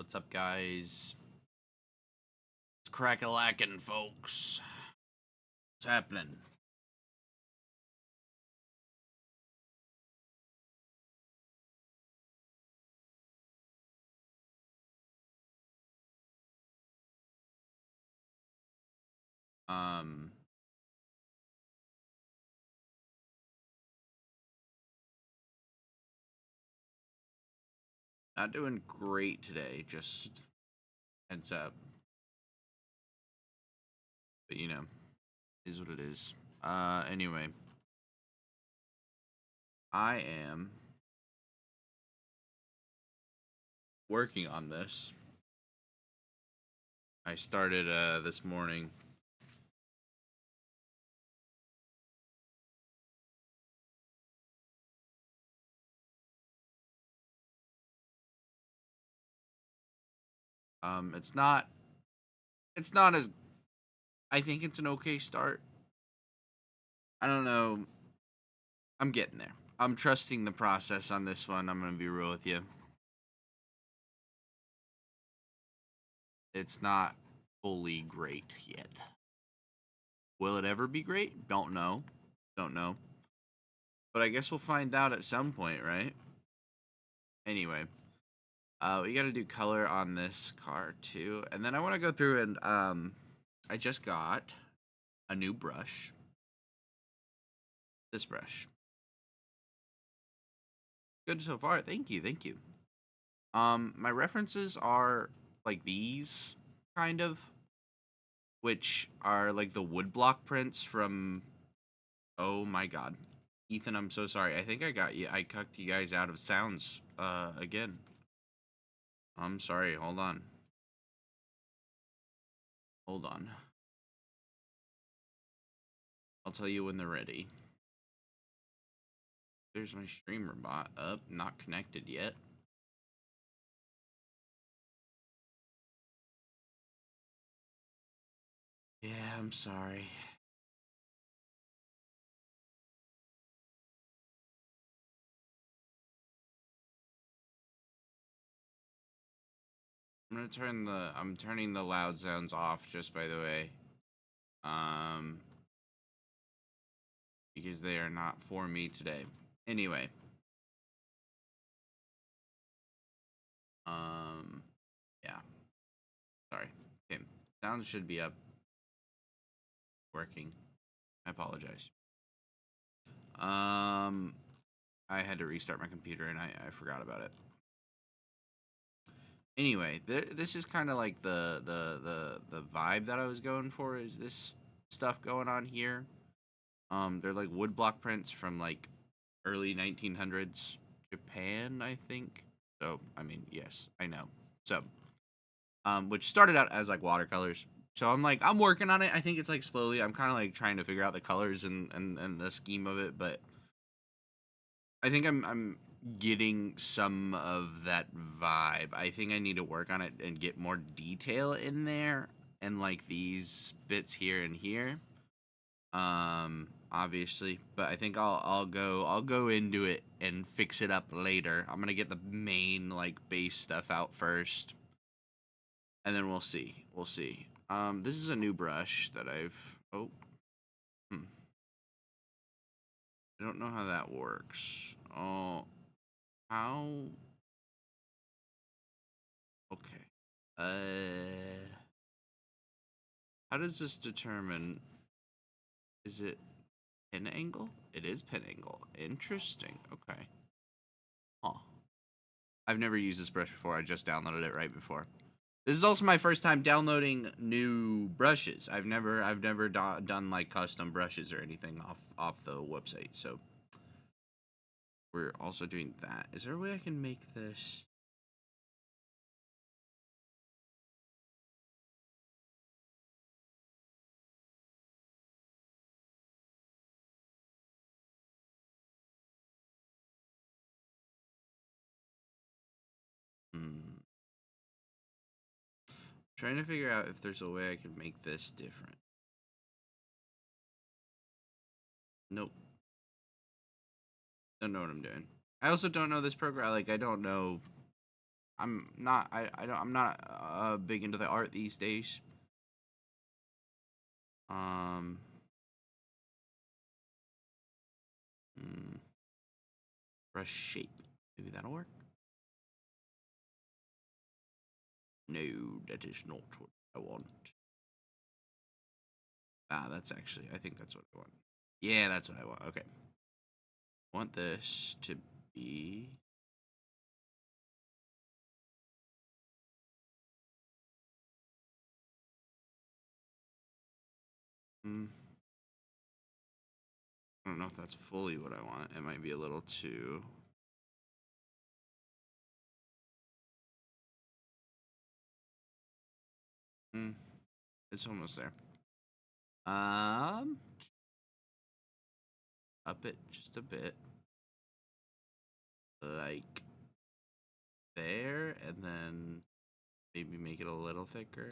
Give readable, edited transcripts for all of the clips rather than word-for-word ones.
What's up, guys? It's crack-a-lackin', folks. What's happening? Um, not doing great today, just heads up. But, is what it is. Anyway. I am working on this. I started, this morning. It's not as, I think it's an okay start. I don't know. I'm getting there. I'm trusting the process on this one. I'm gonna be real with you. It's not fully great yet. Will it ever be great? Don't know. Don't know. But I guess we'll find out at some point, right? Anyway, we got to do color on this car too. And then I want to go through and I just got a new brush. This brush. Good so far. Thank you. Thank you. My references are like these kind of, which are like the woodblock prints from, oh my god. Ethan, I'm so sorry. I think I cucked you guys out of sounds again. I'm sorry. Hold on. Hold on. I'll tell you when they're ready. There's my streamer bot up, not connected yet. Yeah, I'm sorry. I'm turning the loud sounds off, just by the way. Because they are not for me today. Anyway. Yeah. Sorry. Okay. Sound should be up. Working. I apologize. I had to restart my computer and I forgot about it. Anyway, this is kind of like the vibe that I was going for. Is this stuff going on here? They're like woodblock prints from like early 1900s Japan, I think. So, I mean, yes, I know. So, which started out as like watercolors. So I'm working on it. I think it's like slowly. I'm kind of like trying to figure out the colors and the scheme of it, but I think I'm getting some of that vibe. I think I need to work on it and get more detail in there and like these bits here and here. Obviously, but I think I'll go into it and fix it up later. I'm gonna get the main like base stuff out first, and then we'll see. We'll see. This is a new brush that I've. Oh, I don't know how that works. Oh, how? Okay. How does this determine? Is it pin angle? It is pin angle. Interesting. Okay. Huh. I've never used this brush before. I just downloaded it right before. This is also my first time downloading new brushes. I've never done like custom brushes or anything off the website. So we're also doing that. Is there a way I can make this? Trying to figure out if there's a way I can make this different. Nope. Don't know what I'm doing. I also don't know this program. Like, I don't know. I'm not. I don't. I'm not big into the art these days. Um. hmm, Brush shape. Maybe that'll work. No, that is not what I want. Ah, that's actually. I think that's what I want. Yeah, that's what I want. Okay. I want this to be. Hmm, I don't know if that's fully what I want. It might be a little too. Hmm, it's almost there. Um, up it just a bit, like there, and then maybe make it a little thicker.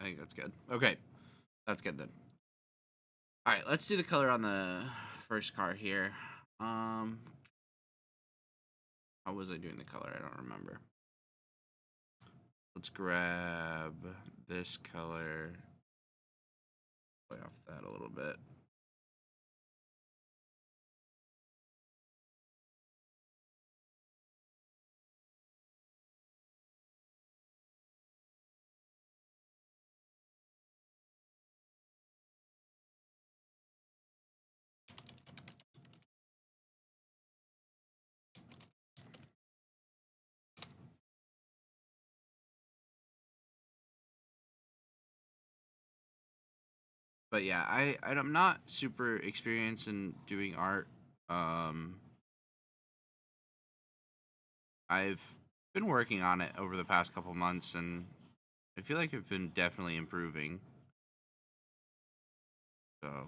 I think that's good. Okay, that's good then. All right, let's do the color on the first car here. Um, how was I doing the color? I don't remember. Let's grab this color. Play off that a little bit. But yeah, I'm not super experienced in doing art. Um, I've been working on it over the past couple months, and I feel like I've been definitely improving. So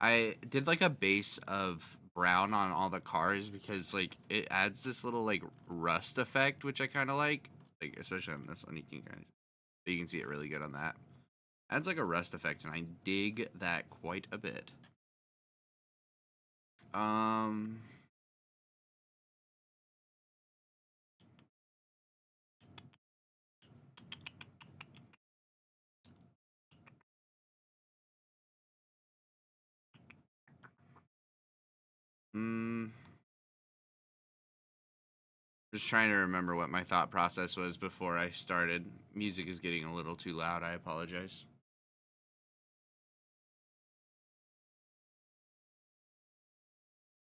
I did like a base of brown on all the cars because like it adds this little like rust effect, which I kind of like especially on this one. You can see it really good on that. Adds like a rust effect, and I dig that quite a bit. Um, mm, just trying to remember what my thought process was before I started. Music is getting a little too loud. I apologize.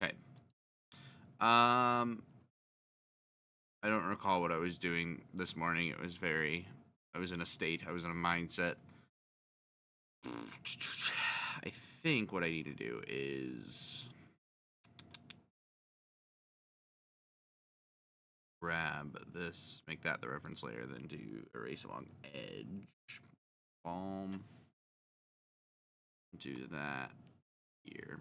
Okay. Um, I don't recall what I was doing this morning. It was very. I was in a state. I was in a mindset. I think what I need to do is grab this, make that the reference layer, then do erase along edge, palm, do that here.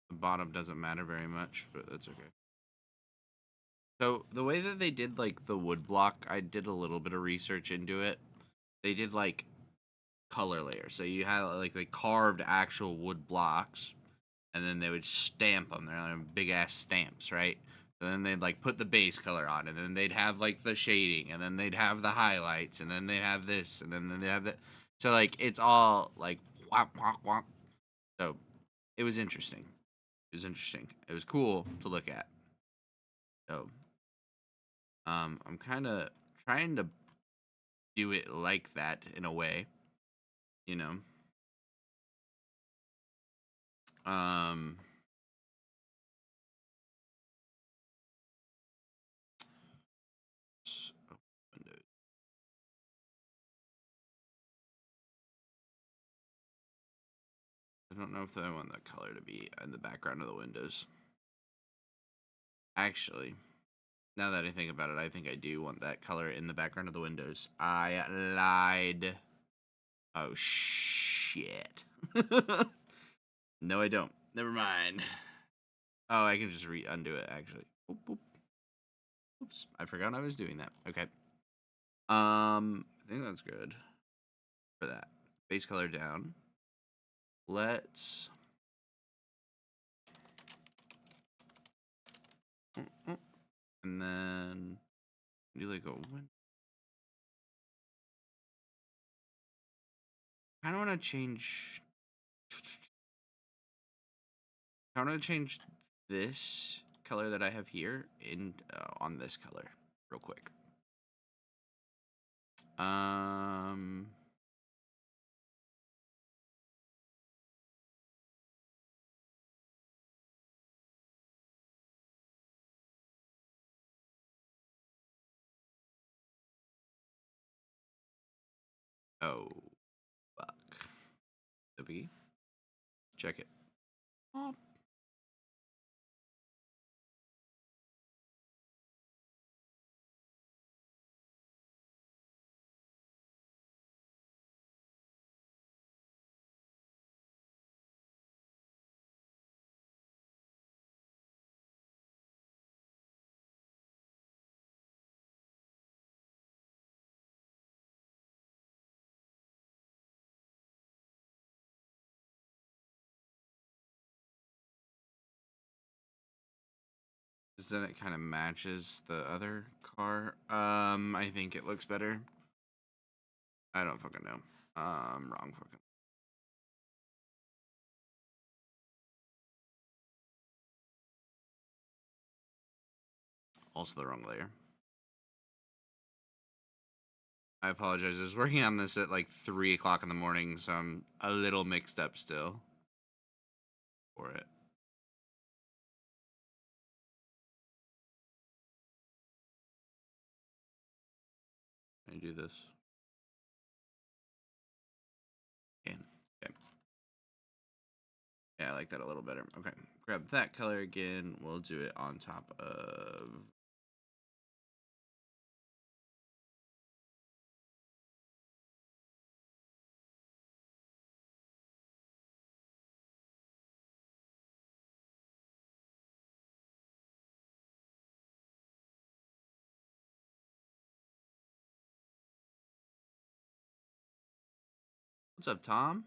The bottom doesn't matter very much, but that's okay. So the way that they did like the wood block, I did a little bit of research into it. They did like color layers. So you had like they carved actual wood blocks, and then they would stamp them. They're like big ass stamps, right? And then they'd like put the base color on, and then they'd have like the shading, and then they'd have the highlights, and then they'd have this, and then they'd have that. So like it's all like whop whop whop. So it was interesting. It was interesting. It was cool to look at. So I'm kind of trying to do it like that in a way, you know. Um, oh, Windows. I don't know if I want that color to be in the background of the windows. Actually, now that I think about it, I think I do want that color in the background of the windows. I lied. Oh, shit. No, I don't. Never mind. Oh, I can just undo it, actually. Oop, oop. Oops, I forgot I was doing that. Okay. I think that's good for that. Base color down. Let's... And then... do like a... I don't want to change... I want to change this color that I have here in on this color real quick. Um... Oh, fuck. W. Check it. Oh. Then it kind of matches the other car. I think it looks better. I don't fucking know. Wrong fucking. Also the wrong layer. I apologize. I was working on this at like 3 o'clock in the morning, so I'm a little mixed up still for it. Can I do this? Can. Okay. Yeah, I like that a little better. Okay. Grab that color again. We'll do it on top of... What's up, Tom?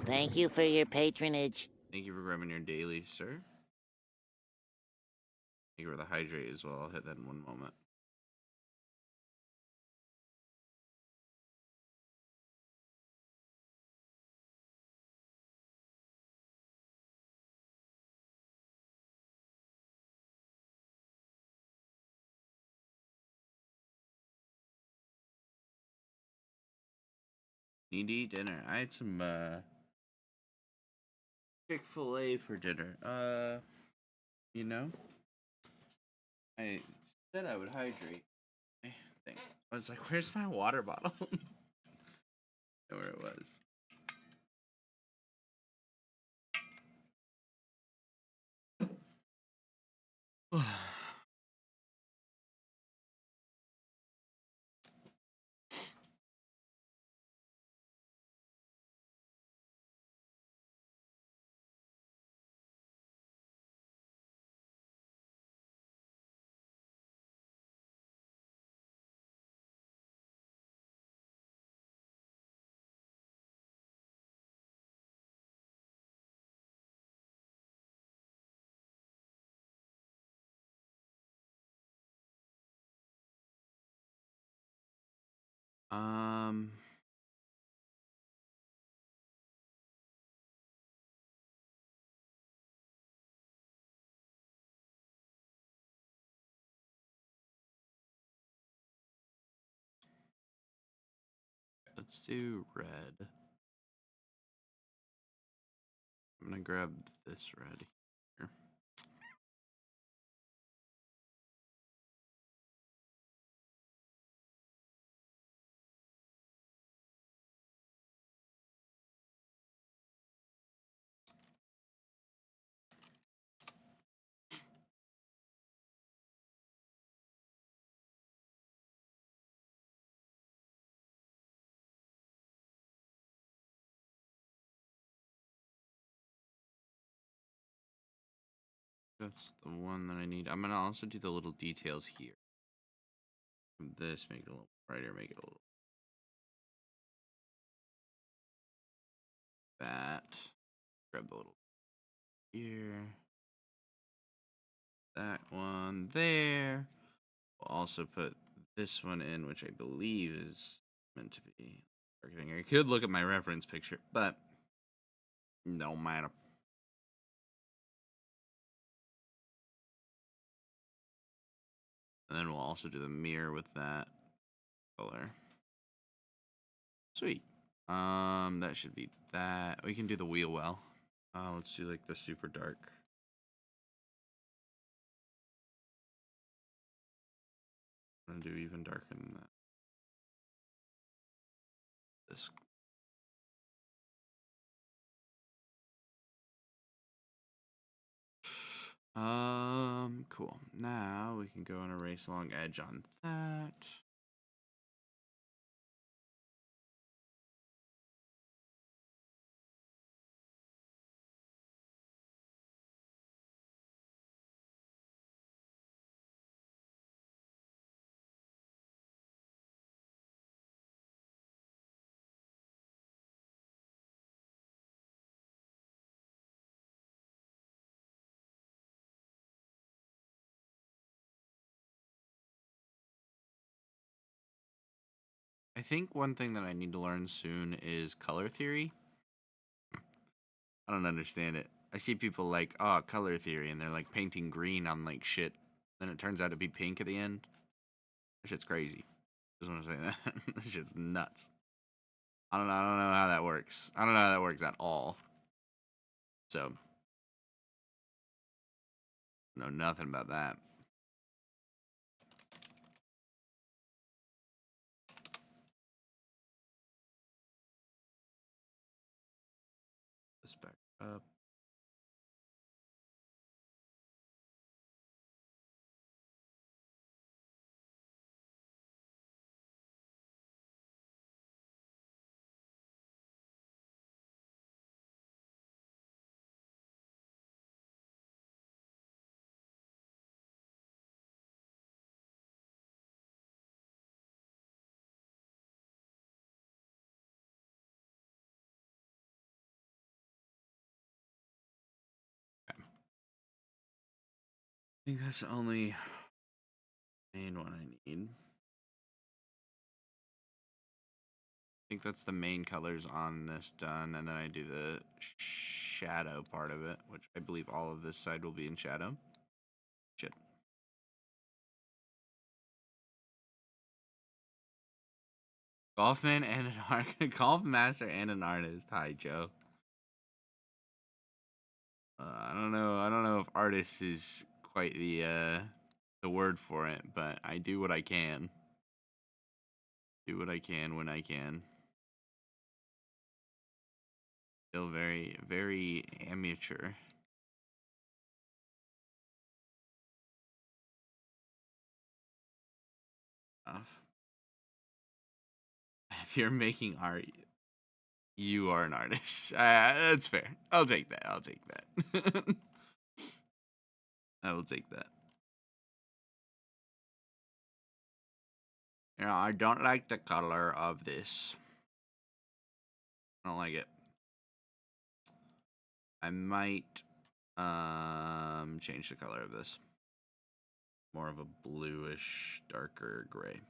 Thank you for your patronage. Thank you for grabbing your daily, sir. Thank you for the hydrate as well. I'll hit that in one moment. Need to eat dinner. I had some Chick-fil-A for dinner. You know, I said I would hydrate. I think I was like, "Where's my water bottle?" Know where it was. um, let's do red. I'm gonna grab this red here. That's the one that I need. I'm gonna also do the little details here. This, make it a little brighter, make it a little that. Grab the little here. That one there. We'll also put this one in, which I believe is meant to be everything. I could look at my reference picture, but no matter. And then we'll also do the mirror with that color. Sweet. That should be that. We can do the wheel well. Let's do like the super dark. I'm gonna do even darker than that. This. Cool. Now we can go and erase along edge on that. I think one thing that I need to learn soon is color theory. I don't understand it. I see people like, oh, color theory, and they're like painting green on like shit. Then it turns out to be pink at the end. That shit's crazy. Just want to say that. That shit's nuts. I don't know. I don't know how that works. I don't know how that works at all. So, know nothing about that. This back up. Okay. I think that's the only main one I need. I think that's the main colors on this done, and then I do the shadow part of it, which I believe all of this side will be in shadow. Shit. Golfman and an golf master and an artist. Hi, Joe. I don't know. I don't know if artist is quite the word for it, but I do what I can. Do what I can when I can. Still very, very amateur. If you're making art, you are an artist. That's fair. I'll take that. I'll take that. I will take that. You know, I don't like the color of this. I don't like it. I might change the color of this. More of a bluish, darker gray.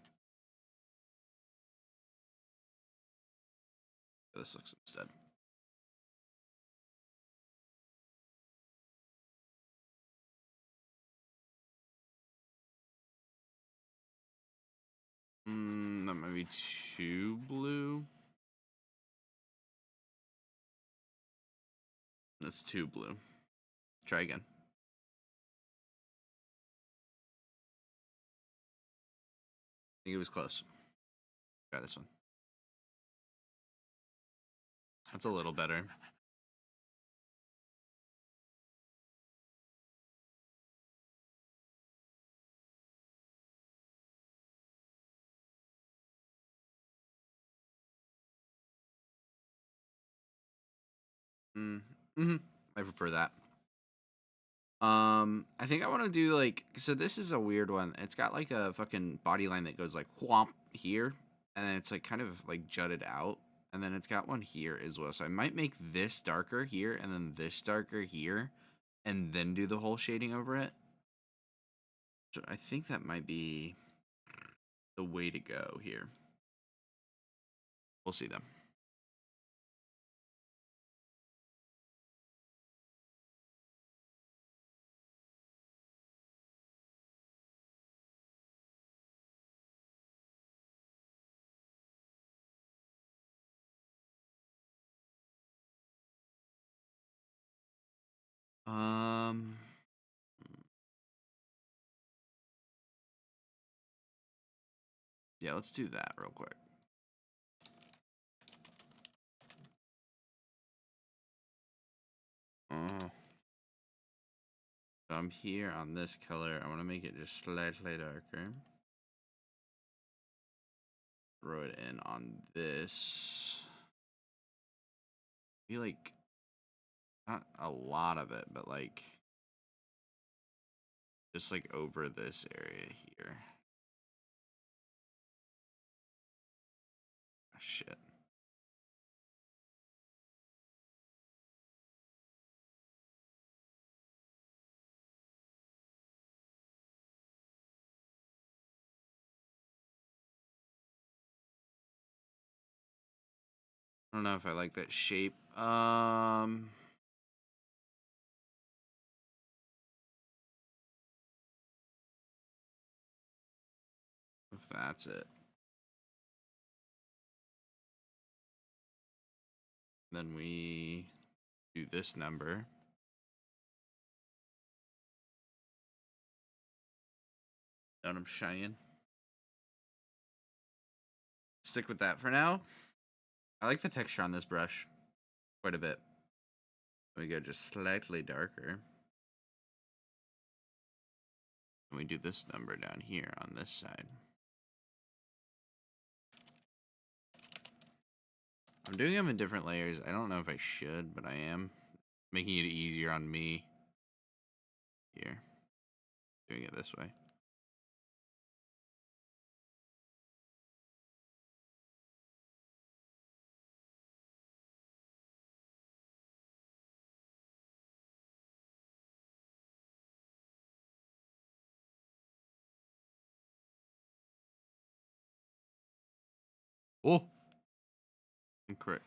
This looks instead. That might be too blue. That's too blue. Try again. I think it was close. Try this one. That's a little better. I prefer that. I think I want to do like, so this is a weird one. It's got like a fucking body line that goes like whomp here, and then it's like kind of like jutted out, and then it's got one here as well. So I might make this darker here, and then this darker here, and then do the whole shading over it. So I think that might be the way to go here. We'll see them. Um, yeah, let's do that real quick. So I'm here on this color. I want to make it just slightly darker. Throw it in on this. I feel like not a lot of it, but like just like over this area here. Oh, shit. I don't know if I like that shape. If that's it. Then we do this number. Down I'm Cheyenne. Stick with that for now. I like the texture on this brush quite a bit. We go just slightly darker. And we do this number down here on this side. I'm doing them in different layers. I don't know if I should, but I am. Making it easier on me. Here. Doing it this way. Oh! Incorrect.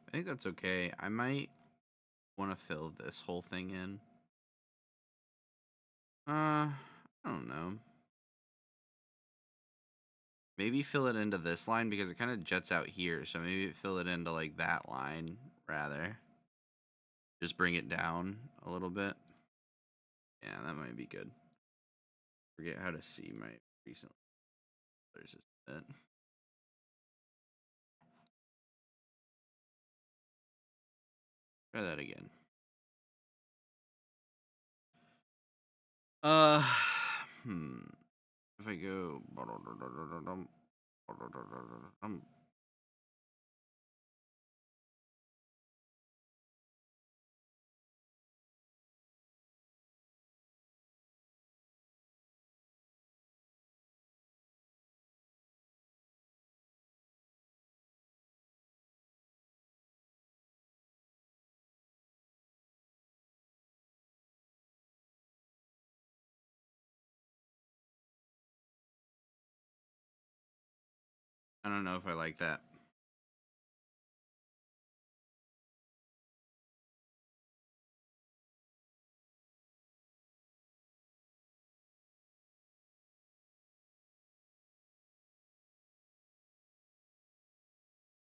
I think that's okay. I might want to fill this whole thing in. I don't know. Maybe fill it into this line because it kind of juts out here. So maybe fill it into like that line rather. Just bring it down a little bit. Yeah, that might be good. Forget how to see my recent. There's just that. Try that again. Uh, If I go. I don't know if I like that.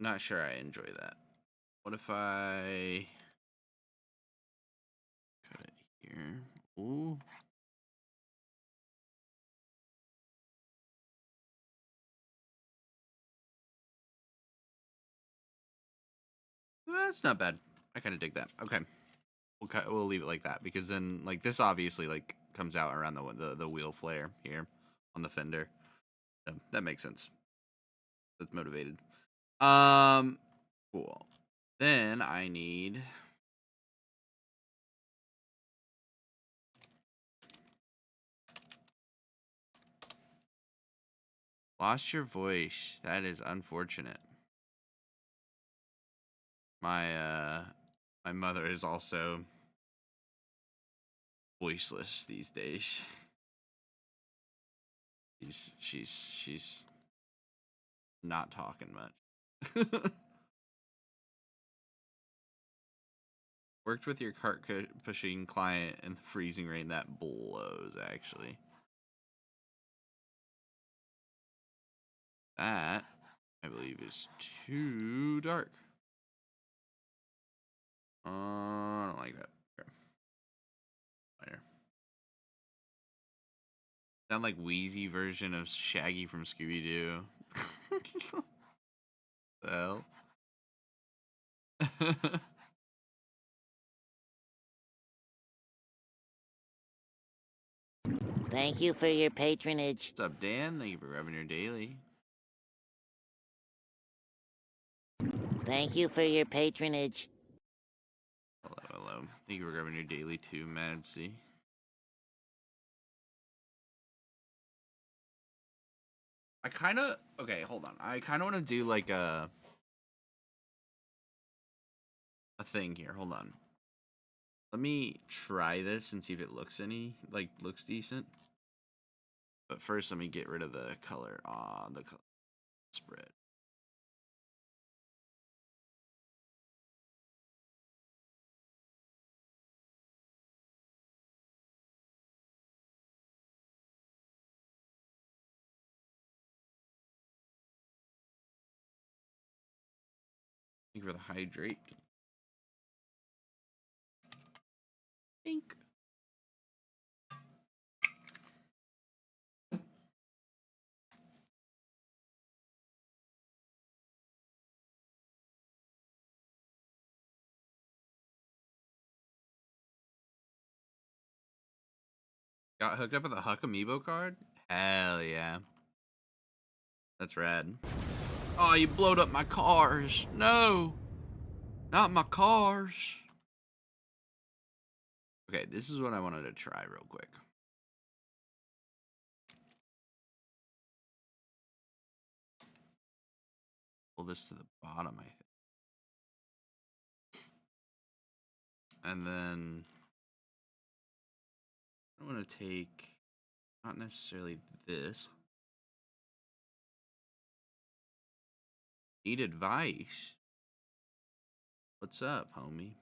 Not sure I enjoy that. What if I cut it here? Ooh. That's not bad. I kind of dig that. Okay. We'll leave it like that because then like this obviously like comes out around the wheel flare here on the fender. So that makes sense. That's motivated. Cool. Then I need lost your voice. That is unfortunate. My mother is also voiceless these days. She's not talking much. Worked with your cart pushing client in the freezing rain. That blows, actually. That, I believe, is too dark. I don't like that. Okay. Lighter. Sound like wheezy version of Shaggy from Scooby Doo. The hell? Thank you for your patronage. What's up, Dan? Thank you for grabbing your daily. Thank you for your patronage. Hello, hello. Thank you for grabbing your daily too, Madsy. I kind of okay. Hold on. I kind of want to do like a thing here. Hold on. Let me try this and see if it looks looks decent. But first, let me get rid of the color on the color spread. Thank you for the hydrate. Think. Got hooked up with a Huck Amiibo card? Hell yeah. That's rad. Oh, you blowed up my cars. No. Not my cars. Okay, this is what I wanted to try real quick. Pull this to the bottom, I think. And then I want to take, not necessarily this. Need advice. What's up, homie?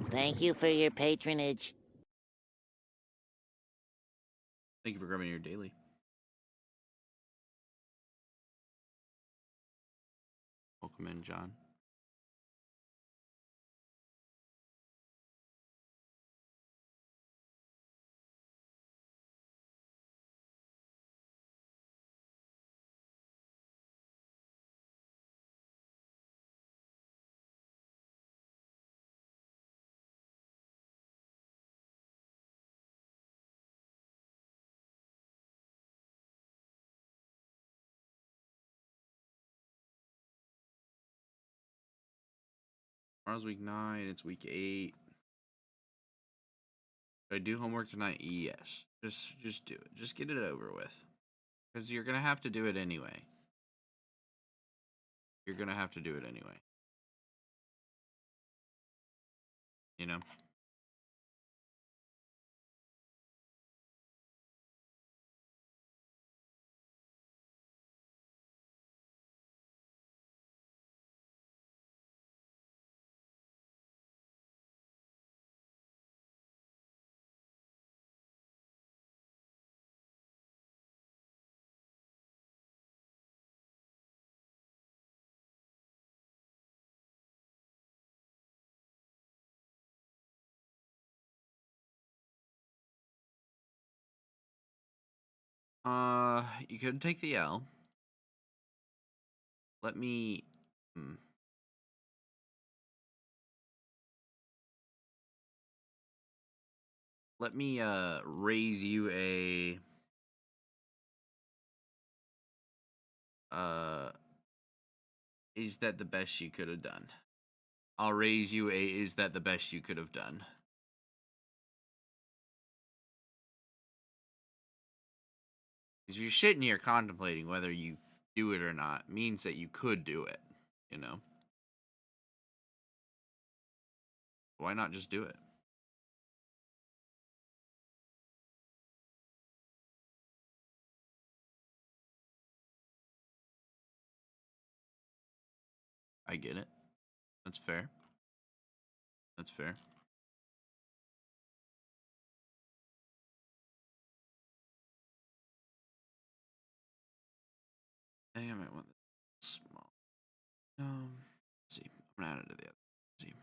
Thank you for your patronage. Thank you for grabbing your daily. Welcome in, John. Tomorrow's week 9. It's week 8. Should I do homework tonight? Yes. Just do it. Just get it over with. Because you're gonna have to do it anyway. You're gonna have to do it anyway. You know? You could take the L. Let me. Hmm. Let me raise you a uh is that the best you could have done? I'll raise you a is that the best you could have done? Because if you're sitting here contemplating whether you do it or not, means that you could do it, you know? Why not just do it? I get it. That's fair. That's fair. I think I might want this small. Let's see. I'm gonna add it to the other. Let's see.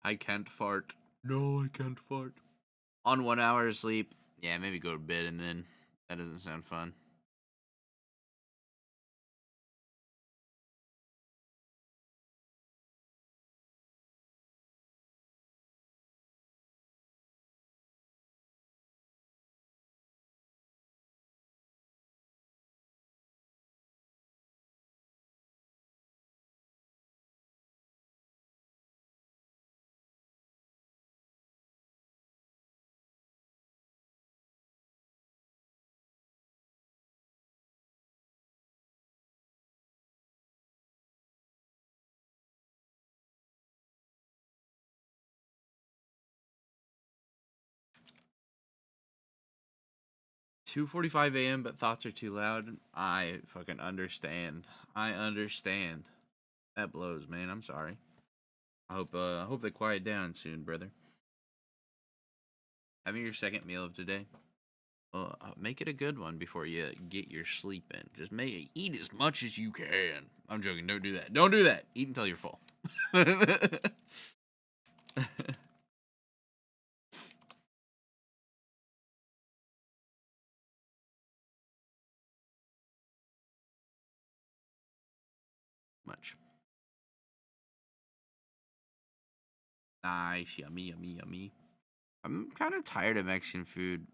I can't fart. No, I can't fart. On 1 hour of sleep. Yeah, maybe go to bed and then. That doesn't sound fun. "2:45 a.m., but thoughts are too loud." I fucking understand. I understand. That blows, man. I'm sorry. I hope they quiet down soon, brother. Having your second meal of today. Make it a good one before you get your sleep in. Just eat as much as you can. I'm joking. Don't do that. Don't do that. Eat until you're full. Much. Nice. Yummy, yummy, yummy. I'm kind of tired of Mexican food.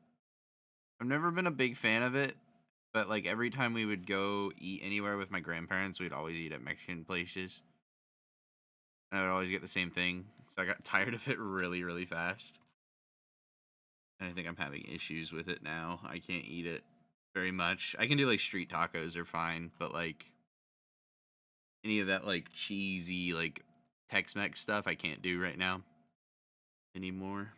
I've never been a big fan of it, but like every time we would go eat anywhere with my grandparents, we'd always eat at Mexican places. And I would always get the same thing. So I got tired of it really, really fast. And I think I'm having issues with it now. I can't eat it very much. I can do like street tacos are fine, but like any of that like cheesy like Tex-Mex stuff I can't do right now anymore.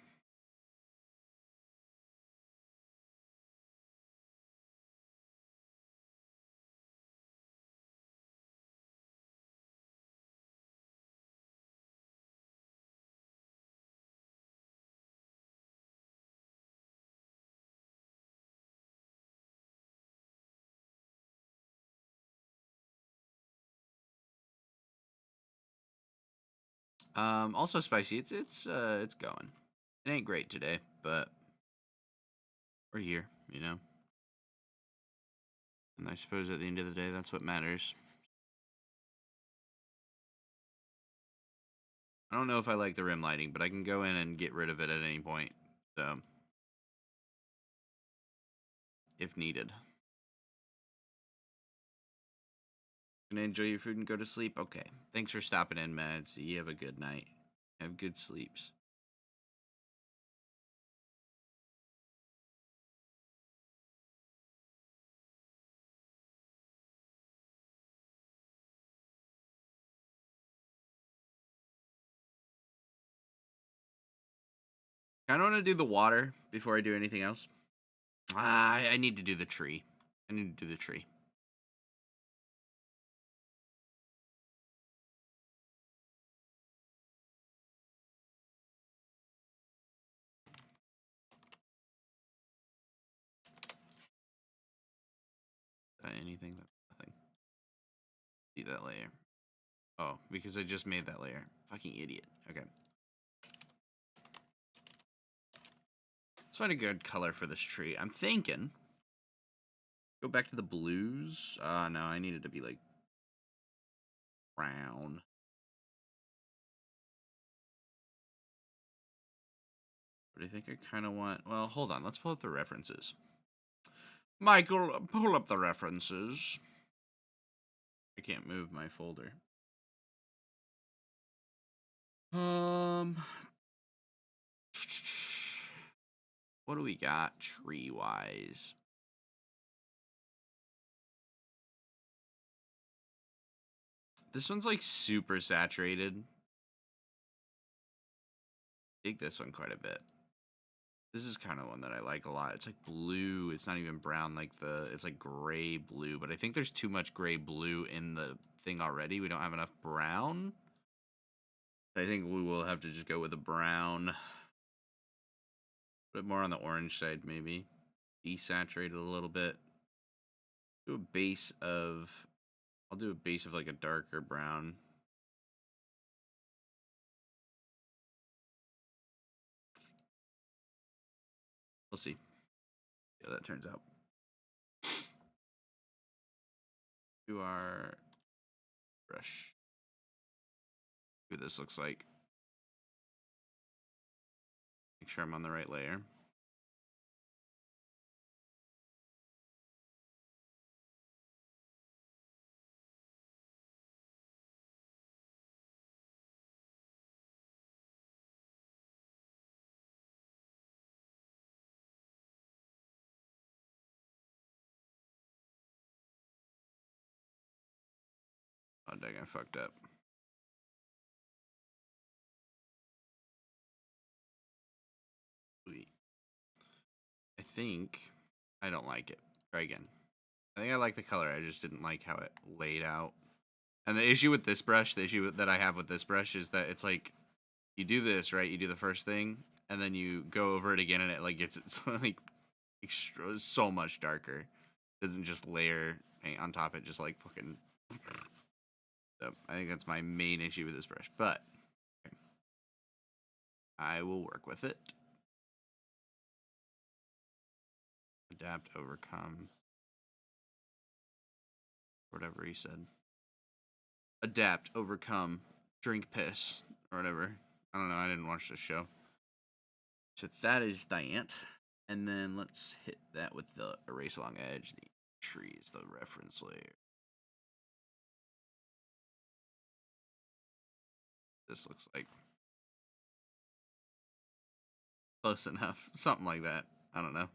Also spicy. It's going. It ain't great today, but or here, you know. And I suppose at the end of the day, that's what matters. I don't know if I like the rim lighting, but I can go in and get rid of it at any point, so if needed. Gonna enjoy your food and go to sleep? Okay. Thanks for stopping in, Mads. You have a good night. Have good sleeps. I don't want to do the water before I do anything else. I need to do the tree. I need to do the tree. Anything? That's nothing. See that layer. Oh, because I just made that layer. Fucking idiot. Okay. Let's find a good color for this tree. I'm thinking. Go back to the blues. No, I need it to be like brown. But I think I kind of want. Well, hold on. Let's pull up the references. Michael, pull up the references. I can't move my folder. What do we got tree-wise? This one's like super saturated. I dig this one quite a bit. This is kind of one that I like a lot. It's like blue. It's not even brown like it's like gray blue, but I think there's too much gray blue in the thing already. We don't have enough brown. I think we will have to just go with a brown. A bit more on the orange side, maybe. Desaturate it a little bit. Do a base of... I'll do a base of like a darker brown. We'll see how that turns out. Do our brush. See what this looks like. Make sure I'm on the right layer. Oh, dang, I fucked up. Sweet. I think I don't like it. Try again. I think I like the color. I just didn't like how it laid out. And the issue with this brush, the issue that I have with this brush is that it's like, you do this, right? You do the first thing, and then you go over it again, and it like it's like extra, so much darker. It doesn't just layer paint on top. It just like fucking... So I think that's my main issue with this brush, but okay. I will work with it. Adapt, overcome. Whatever he said. Adapt, overcome, drink piss, or whatever. I don't know. I didn't watch this show. So that is Diant. And then let's hit that with the erase along edge. The tree is the reference layer. This looks like close enough. Something like that. I don't know.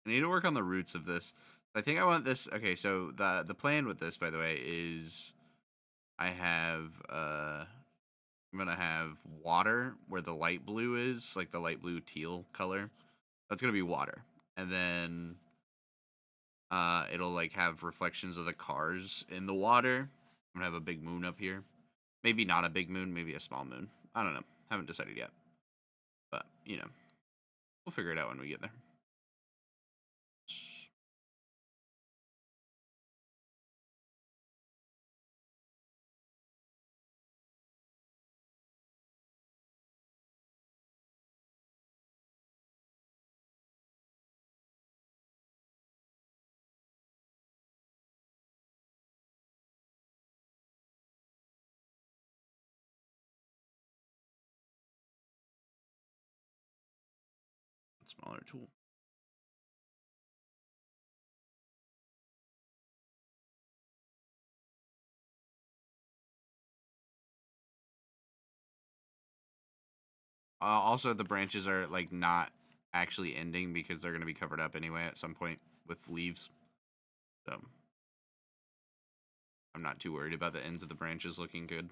I need to work on the roots of this. I think I want this. Okay, so the plan with this, by the way, is I have I'm gonna have water where the light blue is, like the light blue teal color. That's gonna be water, and then it'll like have reflections of the cars in the water. I'm gonna have a big moon up here. Maybe not a big moon, maybe a small moon. I don't know. Haven't decided yet. But, you know, we'll figure it out when we get there. smaller tool. Also, the branches are like not actually ending because they're going to be covered up anyway at some point with leaves. So I'm not too worried about the ends of the branches looking good.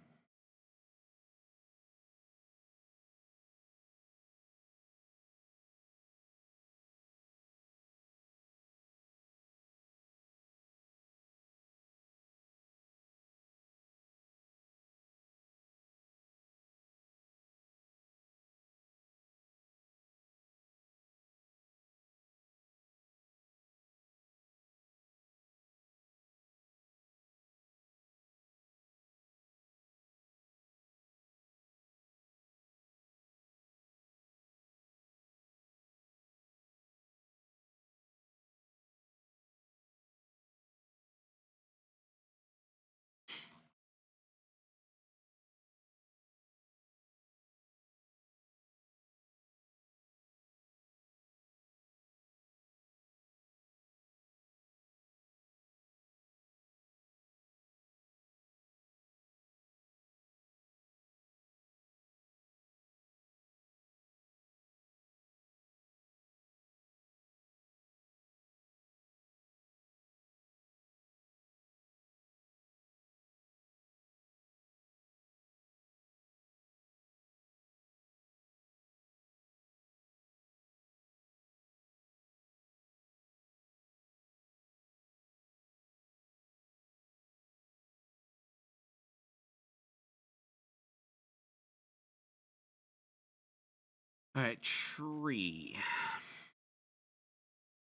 All right, tree.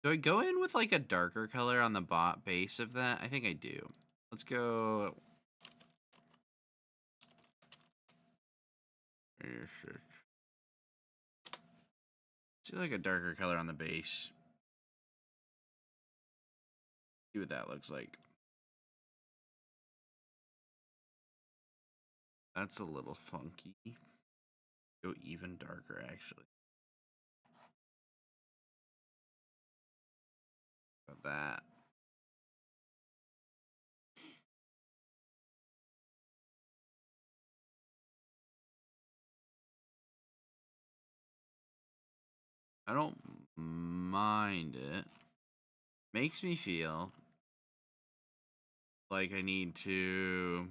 Do I go in with like a darker color on the base of that? I think I do. Let's go. See like a darker color on the base. See what that looks like. That's a little funky. Go even darker, actually. About that. I don't mind it. Makes me feel like I need to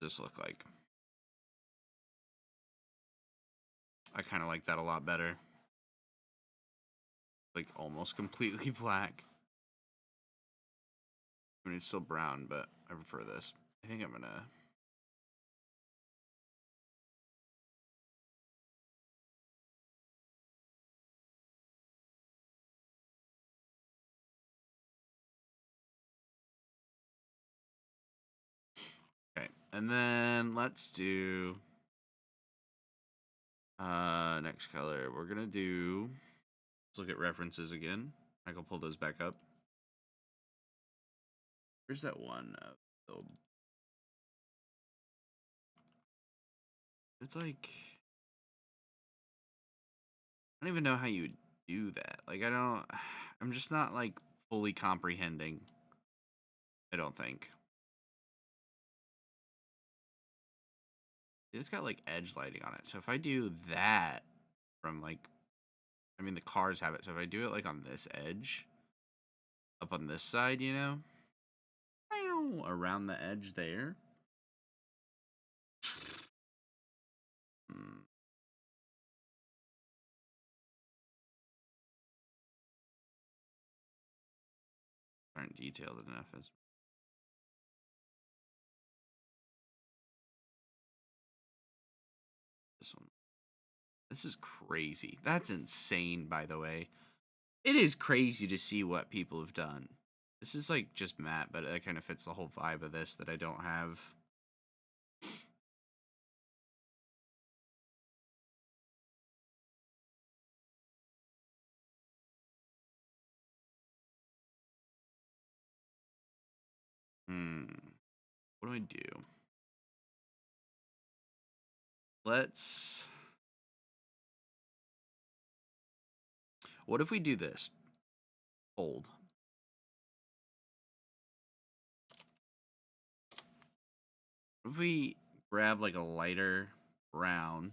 just look like. I kind of like that a lot better. Like almost completely black. I mean, it's still brown, but I prefer this. I think I'm gonna. Okay, and then let's do next color. We're gonna do. Let's look at references again. I can pull those back up. Where's that one? It's like I don't even know how you would do that. Like I don't. I'm just not like fully comprehending. I don't think. It's got like edge lighting on it. So if I do that from like, I mean the cars have it. So if I do it like on this edge, up on this side, you know, around the edge there. Hmm, aren't detailed enough as this one. This is crazy. That's insane, by the way. It is crazy to see what people have done. This is like just matte, but it kind of fits the whole vibe of this that I don't have. Hmm. What do I do? Let's... What if we do this? Hold. What if we grab like a lighter brown,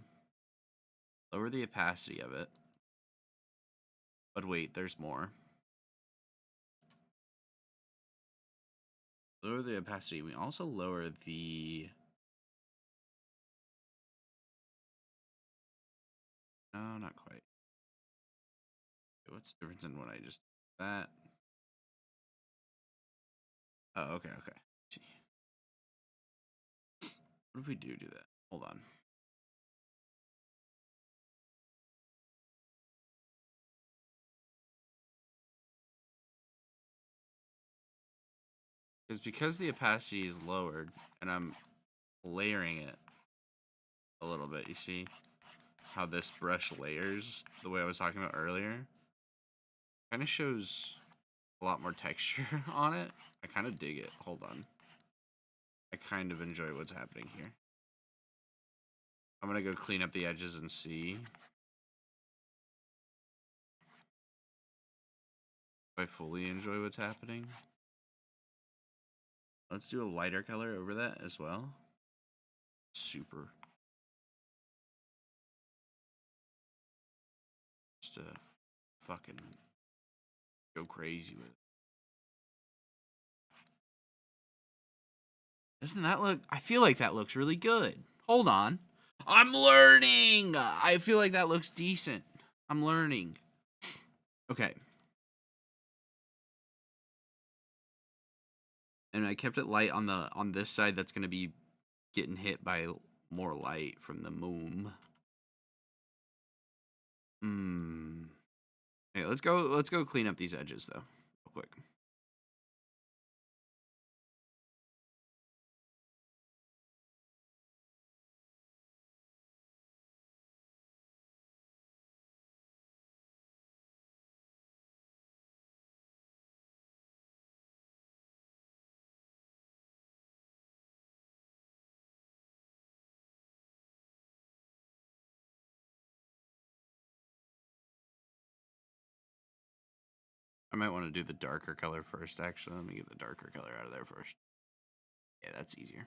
lower the opacity of it. But wait, there's more. Lower the opacity. We also lower the... No, not quite. What's the difference in what I just... That? Oh, okay. What if we do that? Hold on. Because the opacity is lowered, and I'm layering it a little bit, you see how this brush layers the way I was talking about earlier? Kind of shows a lot more texture on it. I kind of dig it. Hold on. I kind of enjoy what's happening here. I'm gonna go clean up the edges and see if I fully enjoy what's happening. Let's do a lighter color over that as well. Super. Just to fucking go crazy with it. Doesn't that look... I feel like that looks really good. Hold on. I'm learning! I feel like that looks decent. I'm learning. Okay. And I kept it light on this side that's going to be getting hit by more light from the moon. Okay, let's go clean up these edges though, real quick. I might want to do the darker color first, actually. Let me get the darker color out of there first. Yeah, that's easier.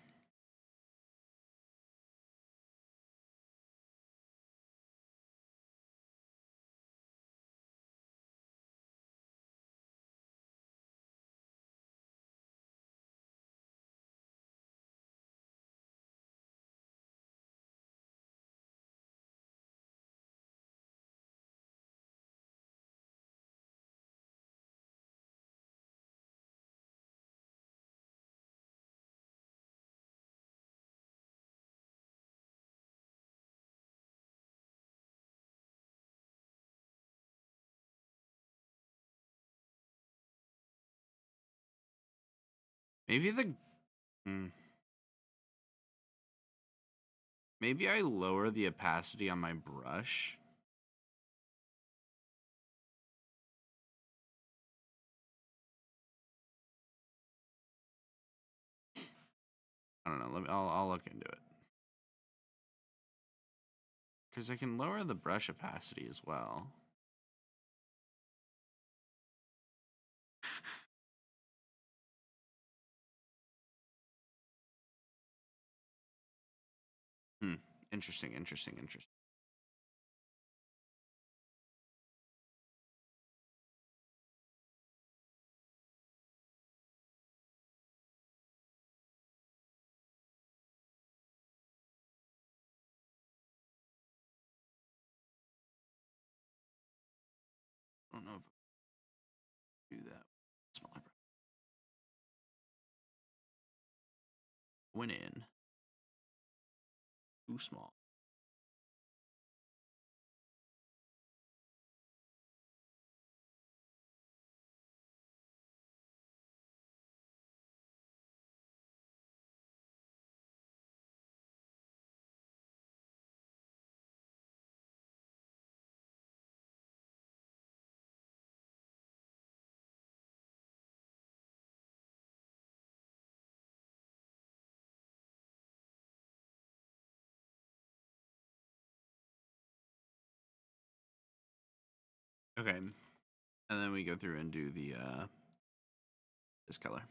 Maybe maybe I lower the opacity on my brush. I don't know. I'll look into it. Because I can lower the brush opacity as well. Interesting. I don't know if I do that. Smaller brush. Went in. Too small. Okay. And then we go through and do the this color.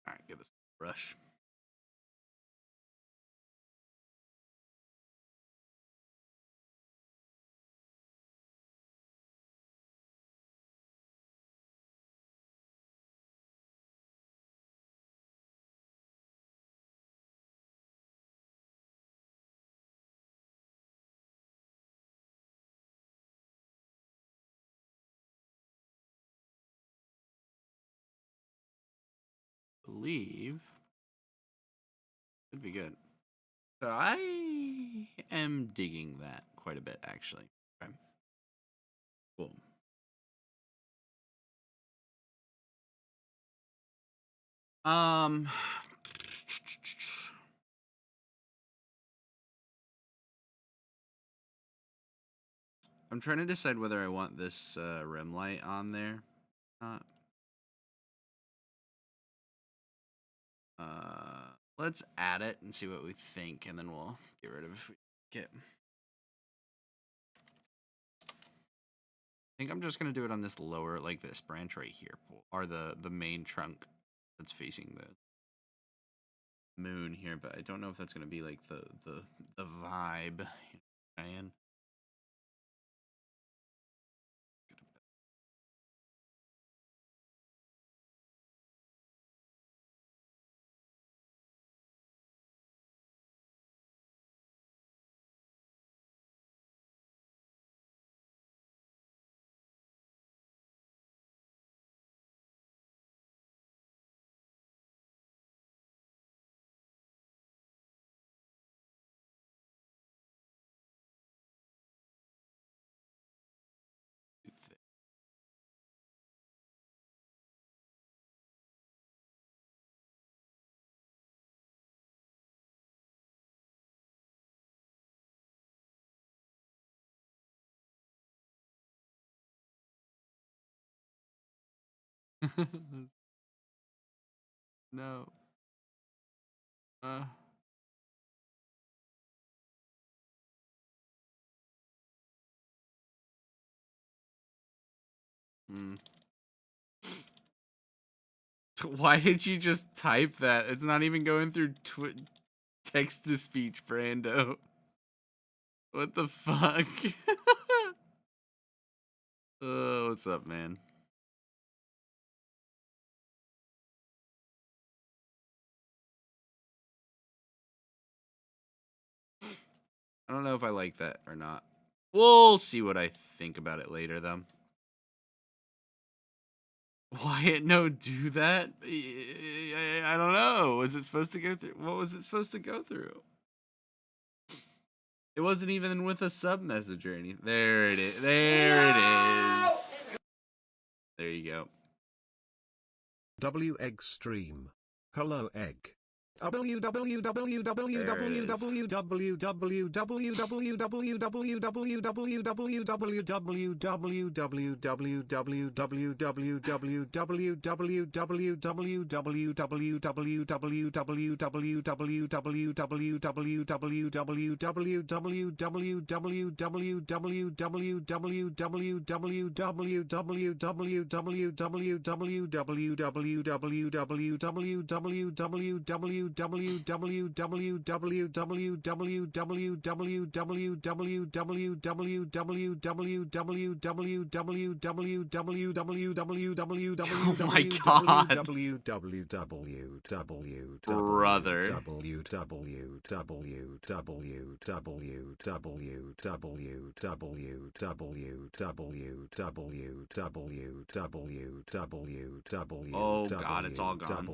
All right, give this a brush. Believe should be good. So I am digging that quite a bit, actually. Okay. Cool. Um, I'm trying to decide whether I want this rim light on there. Let's add it and see what we think, and then we'll get rid of it if we get. I think I'm just gonna do it on this lower, like this branch right here, or the main trunk that's facing the moon here. But I don't know if that's gonna be like the vibe. Ryan. No. Uh. Hmm. Why did you just type that? It's not even going through text to speech, Brando. What the fuck? Oh, what's up, man? I don't know if I like that or not. We'll see what I think about it later, though. Wyatt, no, do that? I don't know. Was it supposed to go through? What was it supposed to go through? It wasn't even with a sub message or anything. There it is. There it is. There you go. W egg stream. Hello egg. Oh my god. Brother. Oh god, it's all gone.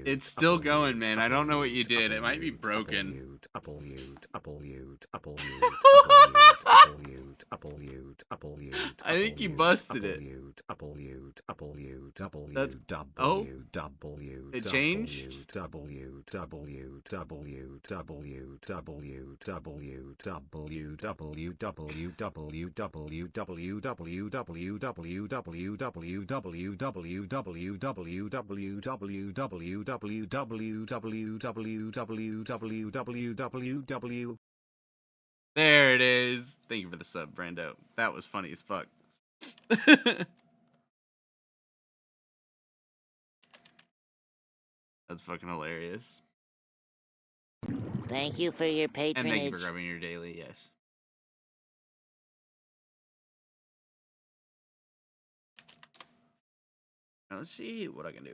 It's still going, man. I don't know what you did. It might be broken. I think you busted it. That's... Oh, it changed? There it is. Thank you for the sub, Brando. That was funny as fuck. That's fucking hilarious. Thank you for your And thank you for patronage. grabbing your daily, yes. Now let's see what I can do.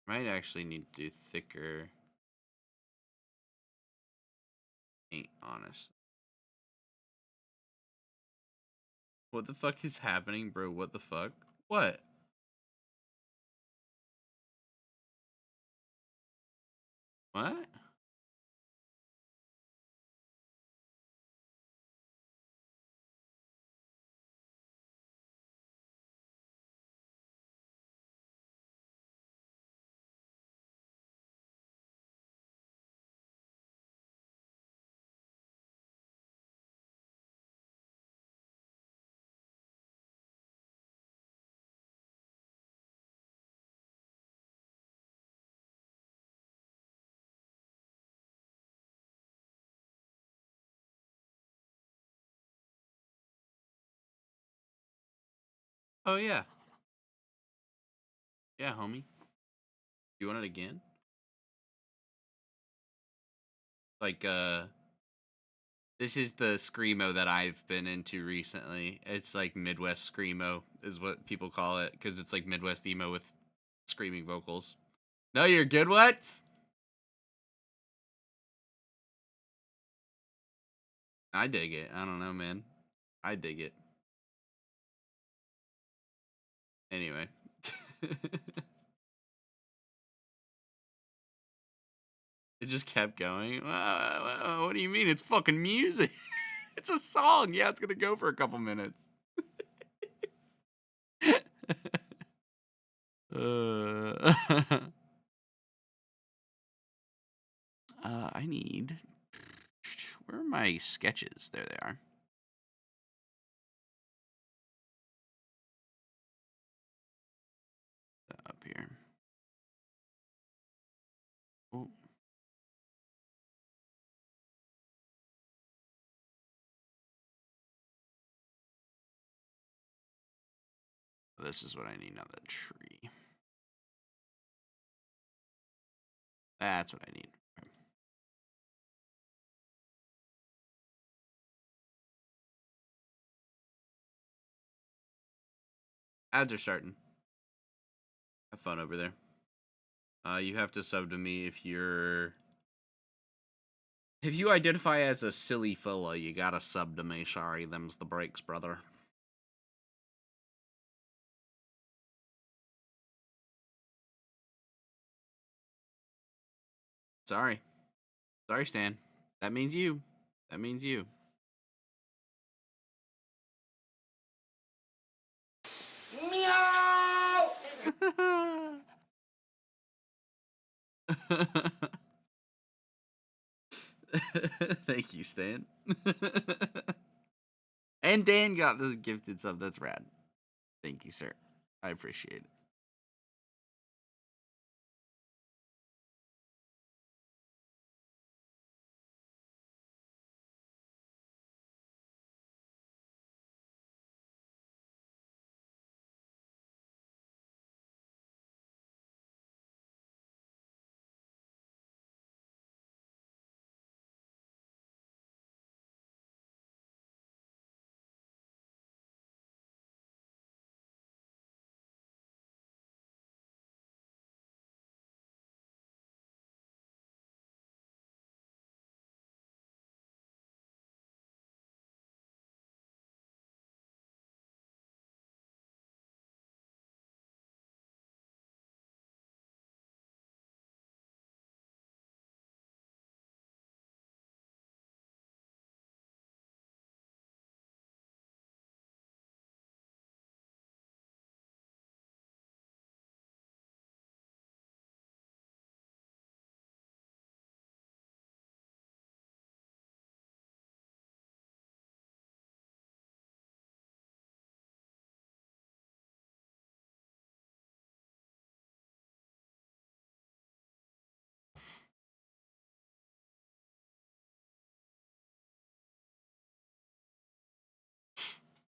Might actually need to do thicker paint, honest. What the fuck is happening, bro? What the fuck? What? What? Oh, yeah. Yeah, homie. You want it again? Like, this is the Screamo that I've been into recently. It's like Midwest Screamo is what people call it, because it's like Midwest emo with screaming vocals. No, you're good, what? I dig it. I don't know, man. I dig it. Anyway. It just kept going. What do you mean? It's fucking music. It's a song. Yeah, it's gonna go for a couple minutes. I need Where are my sketches? There they are. Up here. Oh. This is what I need now, the tree. That's what I need. Ads are starting. Have fun over there. You have to sub to me if you identify as a silly fella, you gotta sub to me. Sorry, them's the breaks, brother. Sorry. Sorry, Stan. That means you. That means you. Meow! Thank you, Stan. And Dan got the gifted sub. That's rad. Thank you, sir. I appreciate it.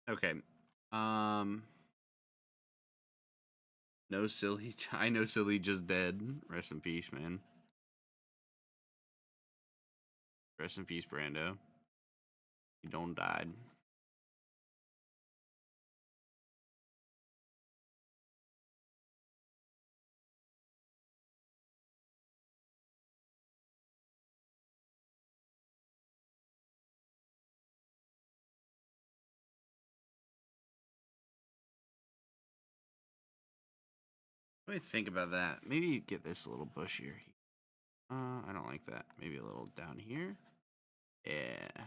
Okay. No silly. I know silly just dead. Rest in peace, man. Rest in peace, Brando. You don't died. What do you think about that? Maybe get this a little bushier. I don't like that. Maybe a little down here. Yeah.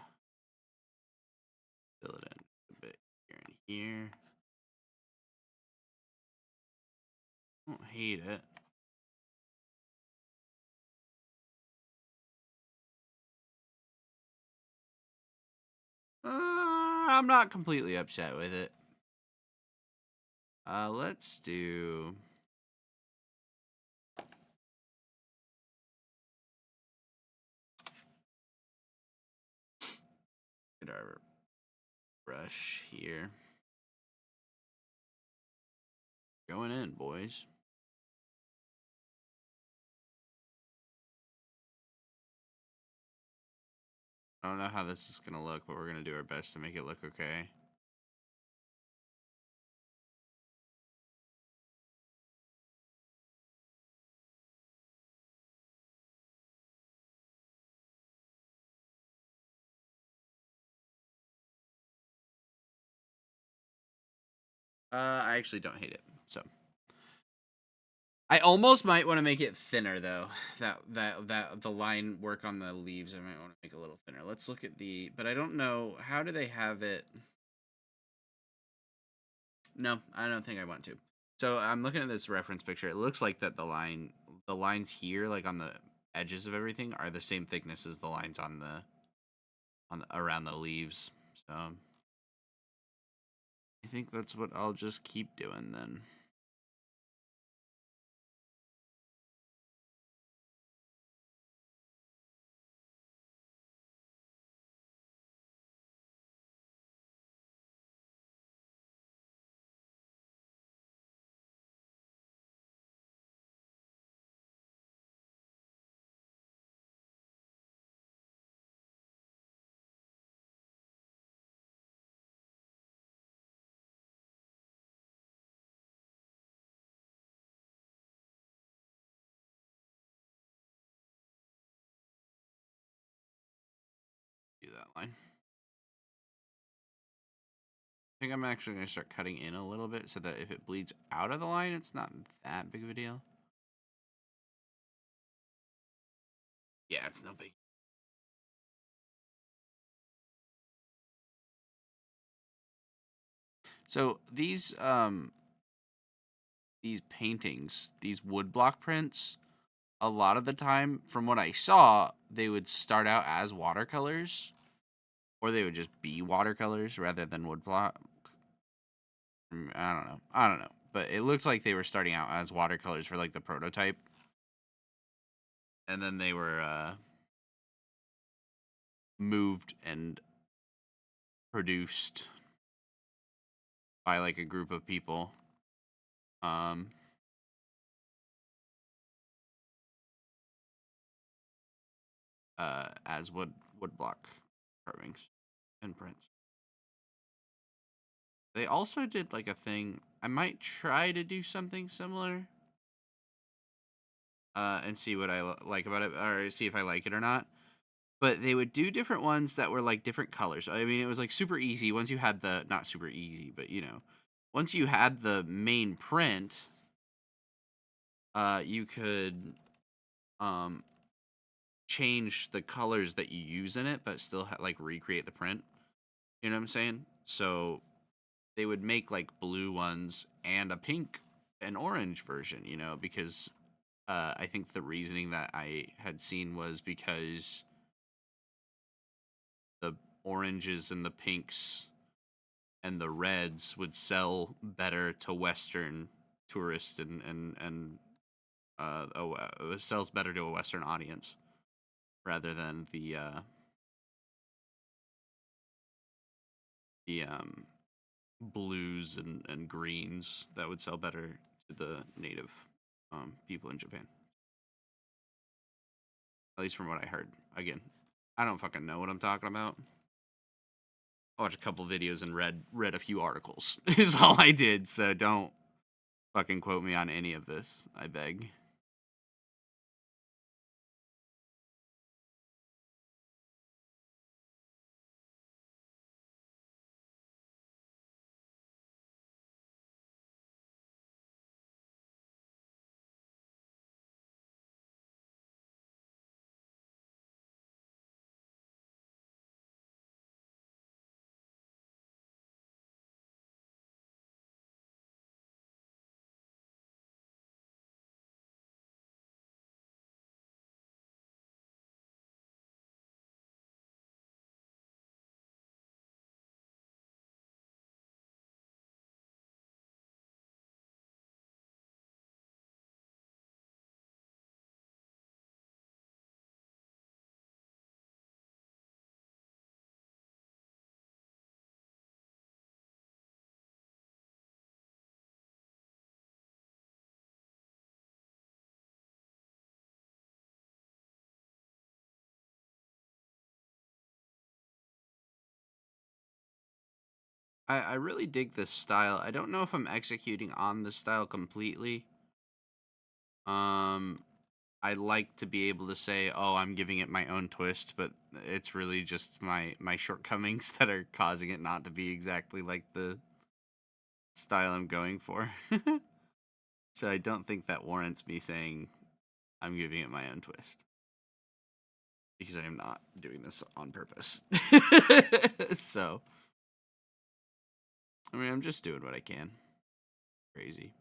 Fill it in a bit here and here. I don't hate it. I'm not completely upset with it. Let's do. Get our brush here. Going in, boys. I don't know how this is gonna look, but we're gonna do our best to make it look okay. I actually don't hate it. So I almost might want to make it thinner though. That the line work on the leaves, I might want to make a little thinner. Let's look at but I don't know, how do they have it? No, I don't think I want to. So I'm looking at this reference picture. It looks like that the lines here, like on the edges of everything, are the same thickness as the lines on around the leaves. So I think that's what I'll just keep doing then. Do that line. I think I'm actually going to start cutting in a little bit so that if it bleeds out of the line, it's not that big of a deal. Yeah, it's no big. So these paintings, these woodblock prints, a lot of the time, from what I saw, they would start out as watercolors, or they would just be watercolors rather than woodblock. I don't know. But it looks like they were starting out as watercolors for like the prototype, and then they were moved and produced by like a group of people. Um, as woodblock carvings and prints. They also did like a thing. I might try to do something similar. And see what I like about it, or see if I like it or not. But they would do different ones that were like different colors. I mean, it was like super easy once you had the, not super easy, but once you had the main print, you could um change the colors that you use in it, but still like recreate the print. You know what I'm saying? So they would make like blue ones and a pink and orange version, because I think the reasoning that I had seen was because the oranges and the pinks and the reds would sell better to Western tourists, and it sells better to a Western audience rather than the blues and greens that would sell better to the native people in Japan. At least from what I heard. Again, I don't fucking know what I'm talking about. I watched a couple videos and read a few articles. Is all I did. So don't fucking quote me on any of this, I beg. I really dig this style. I don't know if I'm executing on the style completely. Um, I like to be able to say, "Oh, I'm giving it my own twist," but it's really just my shortcomings that are causing it not to be exactly like the style I'm going for. So I don't think that warrants me saying I'm giving it my own twist, because I am not doing this on purpose. So, I mean, I'm just doing what I can. Crazy.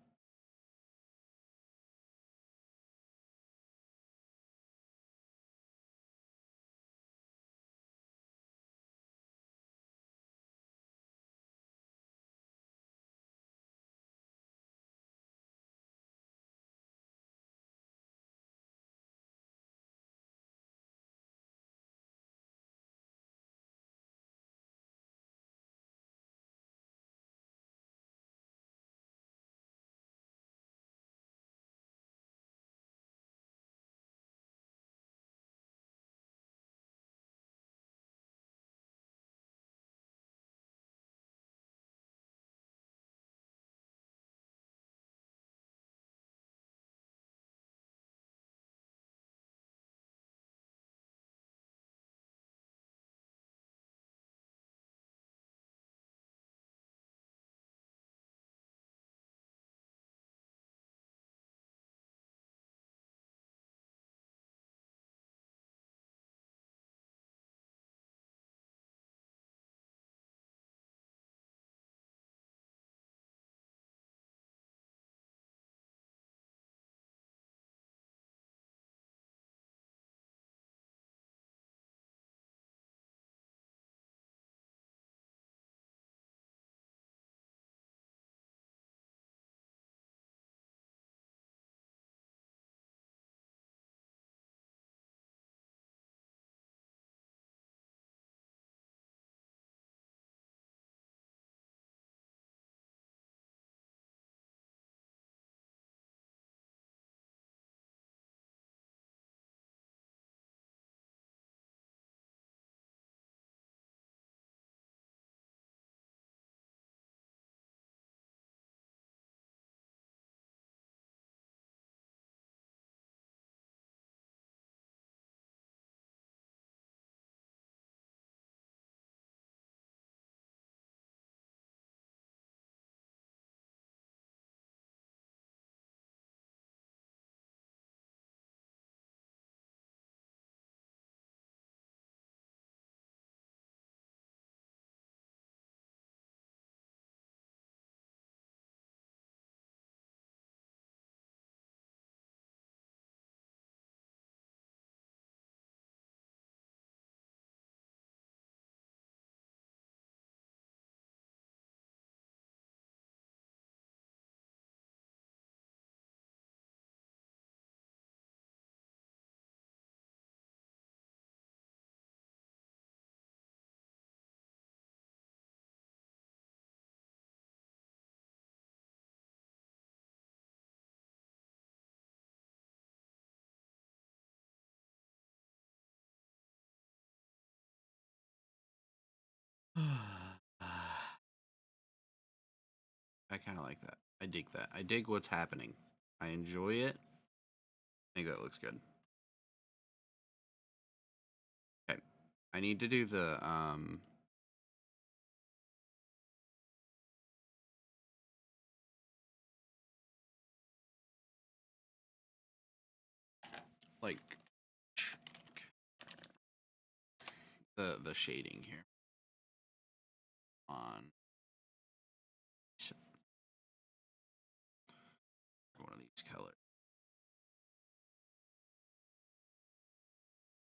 I kind of like that. I dig that. I dig what's happening. I enjoy it. I think that looks good. Okay. I need to do the like the shading here on one of these colors.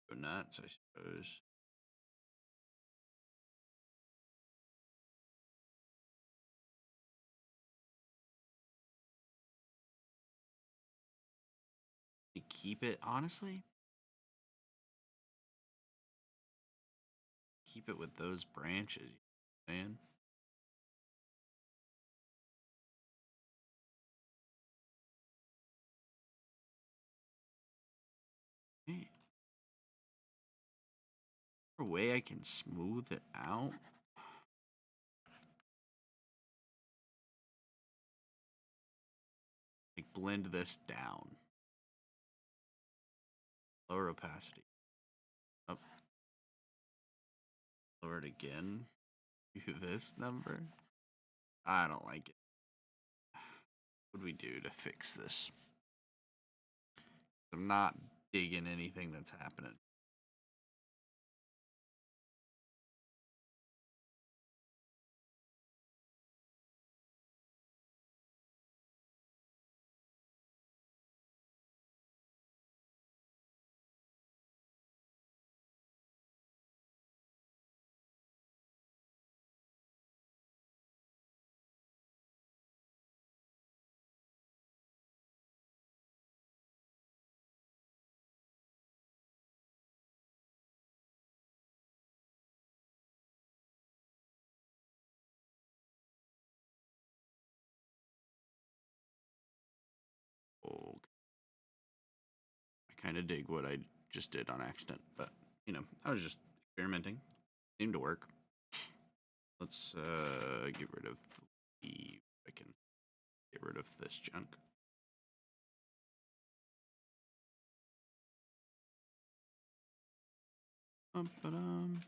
Go nuts, I suppose. You keep it, honestly, keep it with those branches, man. Hey, is there a way I can smooth it out? Like blend this down. Lower opacity. Up. Lower it again. Do this number. I don't like it. What do we do to fix this? I'm not digging anything that's happening. Okay. I kind of dig what I just did on accident, but you know, I was just experimenting. Seemed to work. Let's get rid of the. I can get rid of this junk. Ba-dum.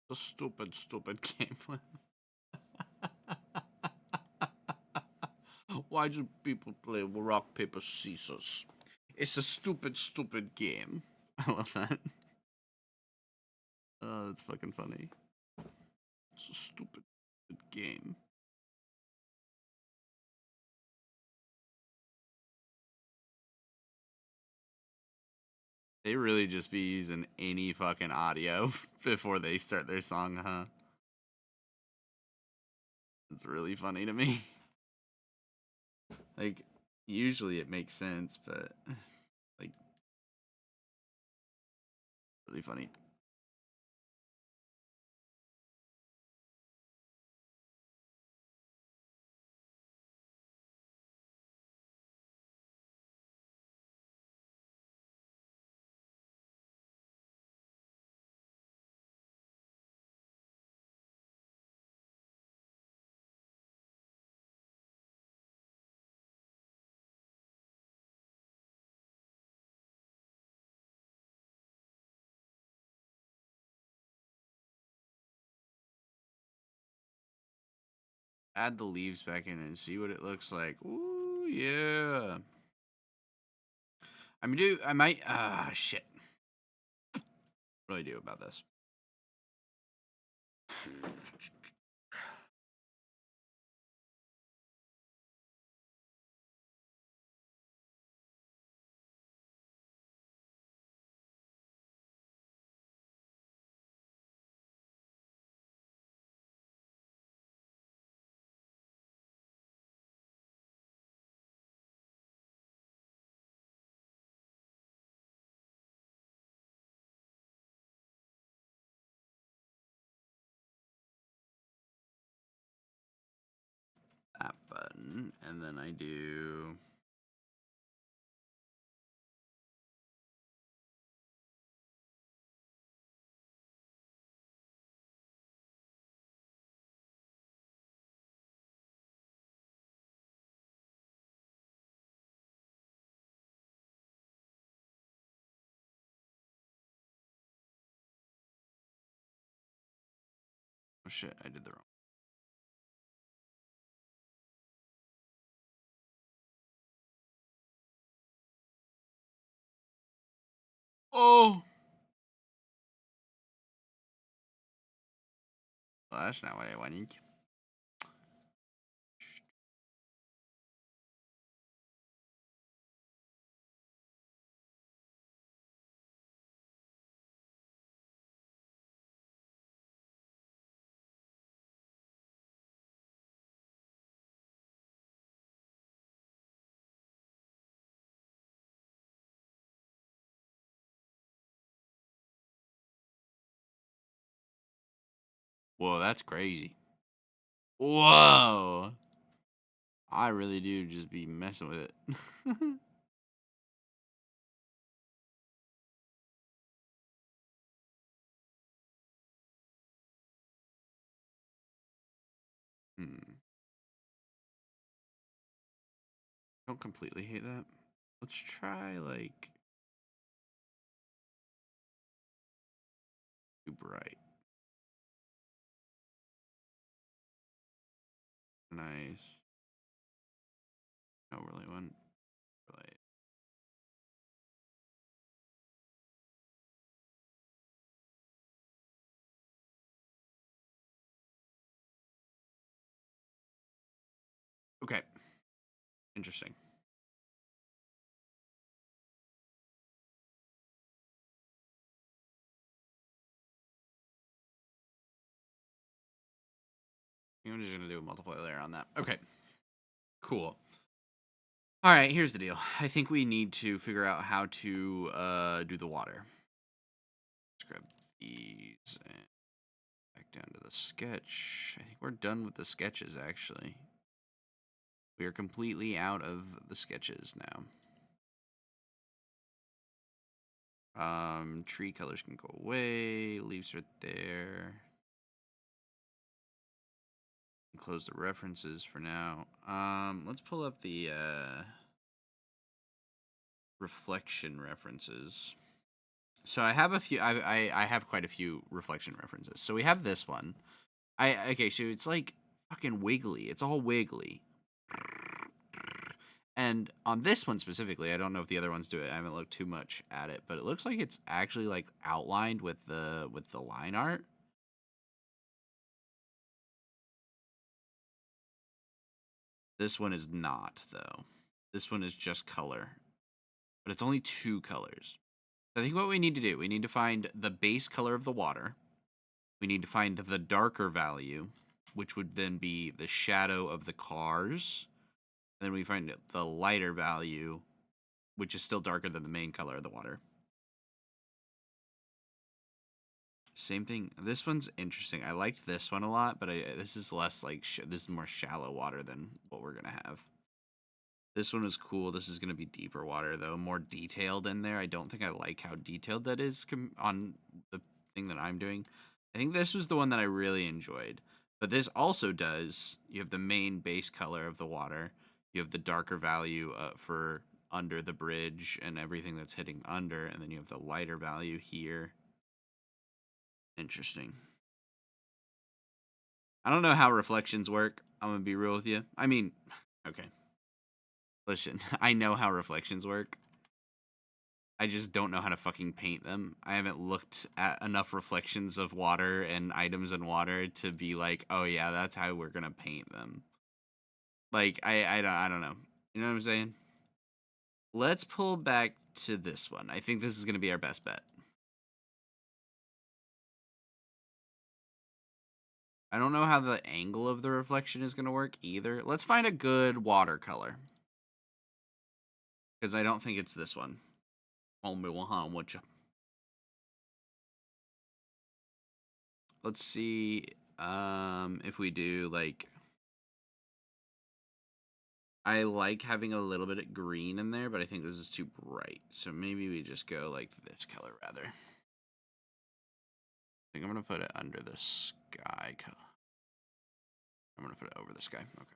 The stupid game. Why do people play rock, paper, scissors? It's a stupid game. I love that. Oh, that's fucking funny. It's a stupid game. They really just be using any fucking audio before they start their song, huh? It's really funny to me. Like, usually it makes sense, but like, really funny. add the leaves back in and see what it looks like. Ooh, yeah. I might, shit. What do I do about this? That button, and then I do... Oh shit, I did the wrong. Oh! Well, that's not what I wanted. Whoa, that's crazy. Whoa! I really do just be messing with it. Hmm. Don't completely hate that. Let's try, like, too bright. Nice. No, really one. Really. Okay. Interesting. I'm just gonna do a multiply layer on that. Okay. Cool. All right, here's the deal. I think we need to figure out how to do the water. Let's grab these and back down to the sketch. I think we're done with the sketches, actually. We are completely out of the sketches now. Tree colors can go away. Leaves right there. Close the references for now. Let's pull up the reflection references. So I have a few. I have quite a few reflection references. So we have this one. Okay. So it's like fucking wiggly. It's all wiggly. And on this one specifically, I don't know if the other ones do it. I haven't looked too much at it, but it looks like it's actually like outlined with the line art. This one is not though. This one is just color, but it's only 2 colors. I think what we need to do, we need to find the base color of the water. We need to find the darker value, which would then be the shadow of the cars. And then we find the lighter value, which is still darker than the main color of the water. Same thing. This one's interesting. I liked this one a lot, but this is less like this is more shallow water than what we're gonna have. This one is cool. This is gonna be deeper water though, more detailed in there. I don't think I like how detailed that is on the thing that I'm doing. I think this was the one that I really enjoyed. But this also does. You have the main base color of the water. You have the darker value for under the bridge and everything that's hitting under, and then you have the lighter value here. Interesting. I don't know how reflections work. I'm gonna be real with you. I mean, okay. Listen, I know how reflections work. I just don't know how to fucking paint them. I haven't looked at enough reflections of water and items in water to be like, oh yeah, that's how we're gonna paint them. Like I don't know. You know what I'm saying? Let's pull back to this one. I think this is gonna be our best bet. I don't know how the angle of the reflection is gonna work either. Let's find a good watercolor. Because I don't think it's this one. Let's see if we do like I like having a little bit of green in there, but I think this is too bright. So maybe we just go like this color rather. I think I'm gonna put it under the sky. I'm gonna put it over the sky. Okay.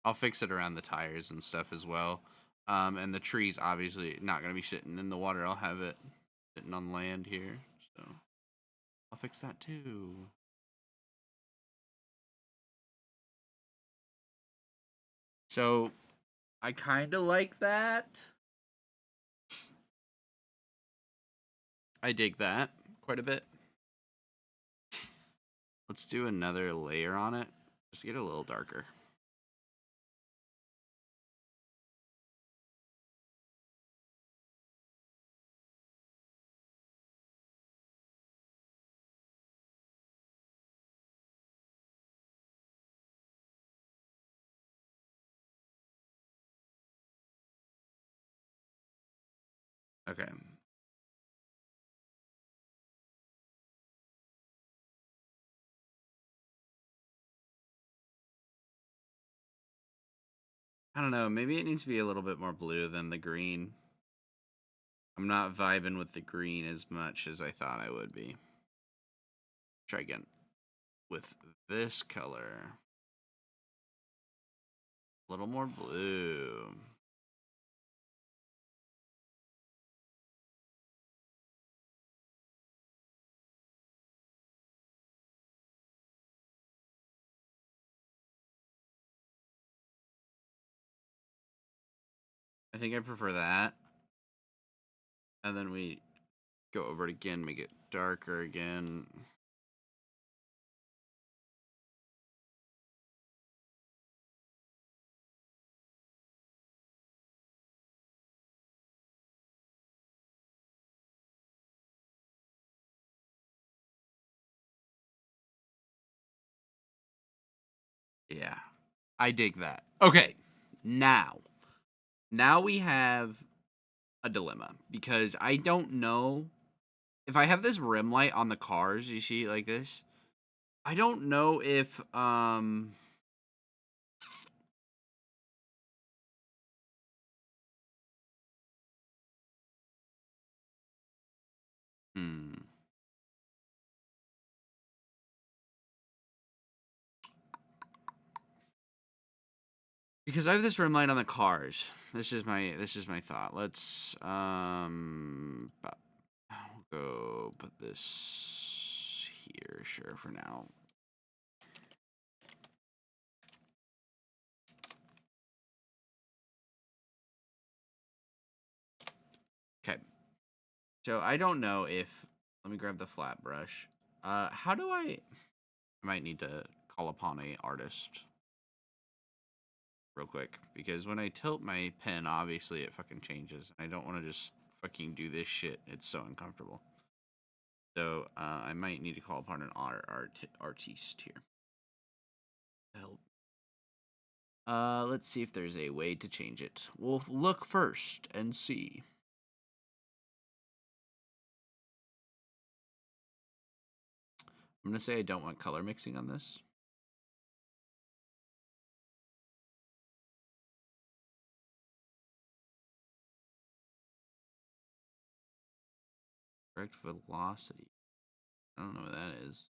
I'll fix it around the tires and stuff as well. And the tree's obviously not gonna be sitting in the water. I'll have it sitting on land here. So I'll fix that too. So I kind of like that. I dig that quite a bit. Let's do another layer on it. Just get a little darker. Okay. I don't know. Maybe it needs to be a little bit more blue than the green. I'm not vibing with the green as much as I thought I would be. Try again with this color. A little more blue. I think I prefer that. And then we go over it again, make it darker again. Yeah. I dig that. Okay. Now we have a dilemma because I don't know if I have this rim light on the cars, you see like this. I don't know if hmm, because I have this rim light on the cars. This is my thought. Let's I'll go put this here, sure, for now. Okay. So I don't know if let me grab the flat brush. How do I might need to call upon a artist real quick because when I tilt my pen, obviously it fucking changes. I don't want to just fucking do this shit. It's so uncomfortable. So I might need to call upon an artiste here. Help. Let's see if there's a way to change it. We'll look first and see. I'm gonna say I don't want color mixing on this. Correct velocity. I don't know what that is.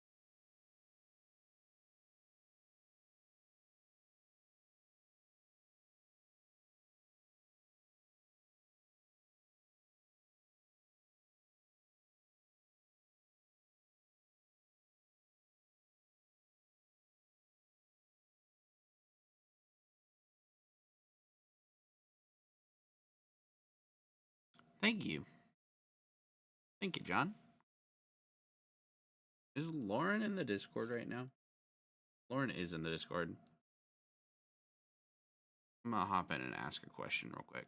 Thank you. Thank you, John. Is Lauren in the Discord right now? Lauren is in the Discord. I'm gonna hop in and ask a question real quick.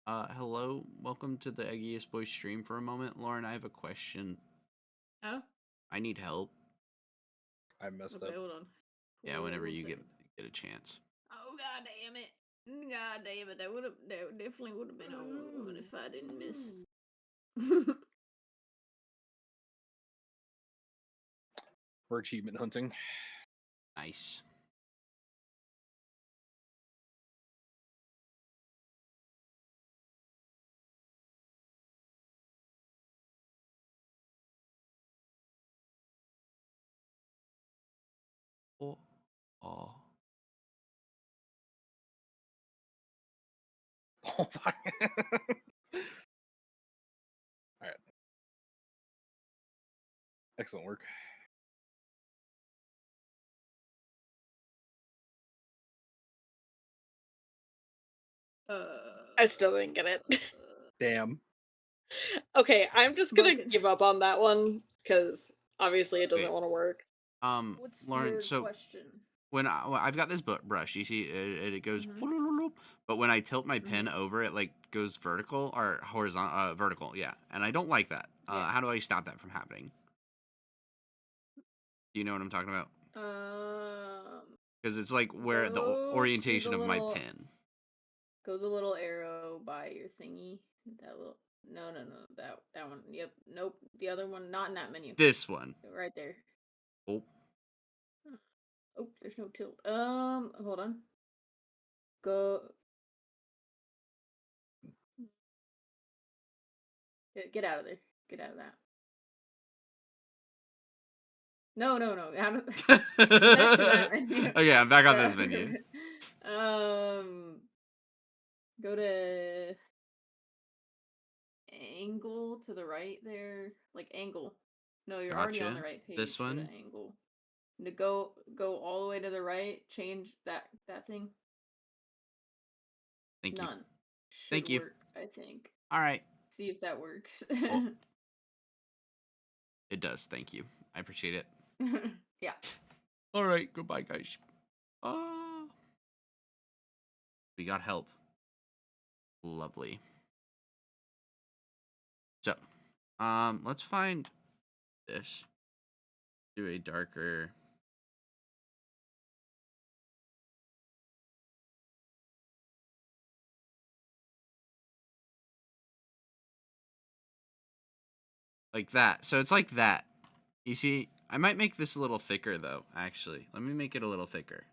Hello. Welcome to the Eggiest Boy stream for a moment. Lauren, I have a question. Oh? I need help. I messed Okay, up. hold on. Yeah, Hold on whenever one you second. get a chance. Oh, god damn it. God damn it. That definitely would have been on one if I didn't miss. For achievement hunting. Nice. Oh. Oh. Oh my. Alright. Excellent work. I still didn't get it. Damn. Okay, I'm just gonna Bucket. give up on that one because obviously it doesn't Wait. want to work. What's Lauren, your so question? when I've got this brush, you see, it goes, Mhm. but when I tilt my pen over, it like goes vertical or horizontal, vertical, yeah, and I don't like that. Yeah. How do I stop that from happening? Do you know what I'm talking about? Because it's like where the Go to orientation the of my little- pen. Go the little arrow by your thingy. That little. No. That one. Yep. Nope. The other one. Not in that menu. This one. Right there. Oh, Oh, there's no tilt. Hold on. Go. Get out of there. Get out of that. No. Out of back to that menu. Okay, I'm back on this menu. Go to angle to the right there. Like angle. No, you're already on the Gotcha. right page. This Go one? to angle. To go all the way to the right. Change that thing. Thank you. None. Should Thank you. work, I think. All right. See if that works. Oh, it does. Thank you. I appreciate it. Yeah. All right. Goodbye, guys. We got help. Lovely. So, let's find this. Do a darker. Like that. So it's like that. You see, I might make this a little thicker though, actually. Let me make it a little thicker.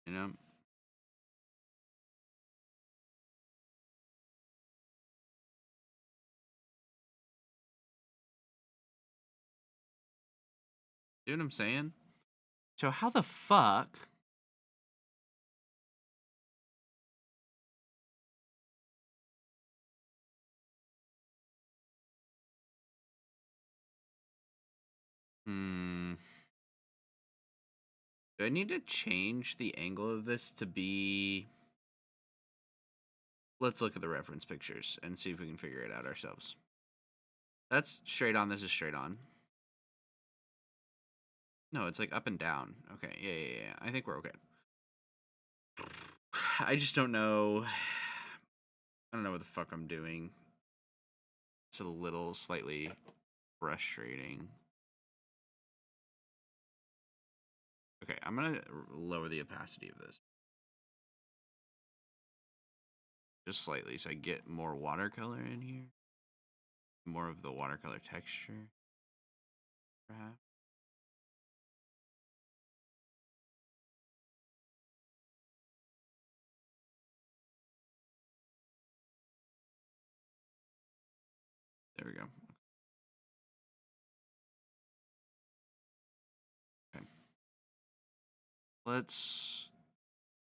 You know. See what I'm saying? So how the fuck? Do I need to change the angle of this to be... Let's look at the reference pictures and see if we can figure it out ourselves. That's straight on. This is straight on. No, it's like up and down. Okay, yeah. I think we're okay. I just don't know. I don't know what the fuck I'm doing. It's a little slightly frustrating. Okay, I'm gonna lower the opacity of this. Just slightly so I get more watercolor in here. More of the watercolor texture, perhaps. There we go. Okay. Let's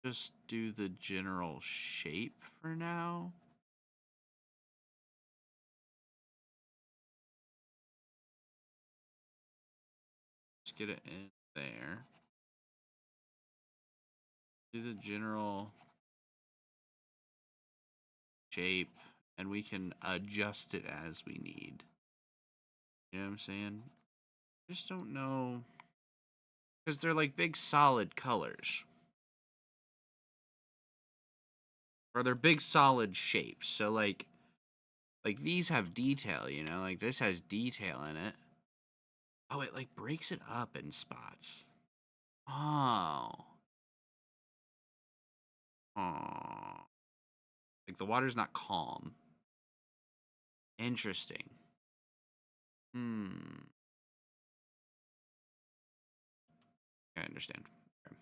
just do the general shape for now. Let's get it in there. do the general shape, and we can adjust it as we need. You know what I'm saying? Just don't know, because they're like big solid colors, or they're big solid shapes. So like these have detail, you know, like this has detail in it. Oh, it like breaks it up in spots. Oh. Oh. Like the water's not calm. Interesting. Hmm. I understand. Okay.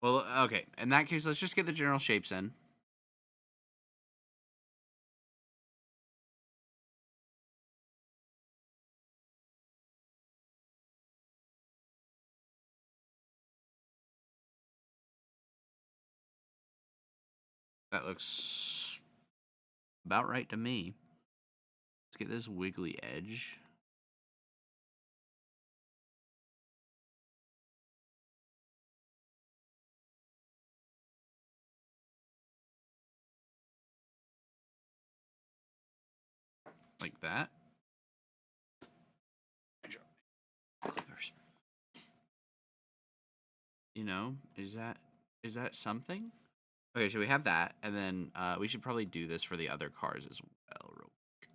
Well, okay. In that case, let's just get the general shapes in. That looks about right to me. Let's get this wiggly edge. Like that. Clippers. You know, is that something? Okay, so we have that, and then we should probably do this for the other cars as well. Real quick.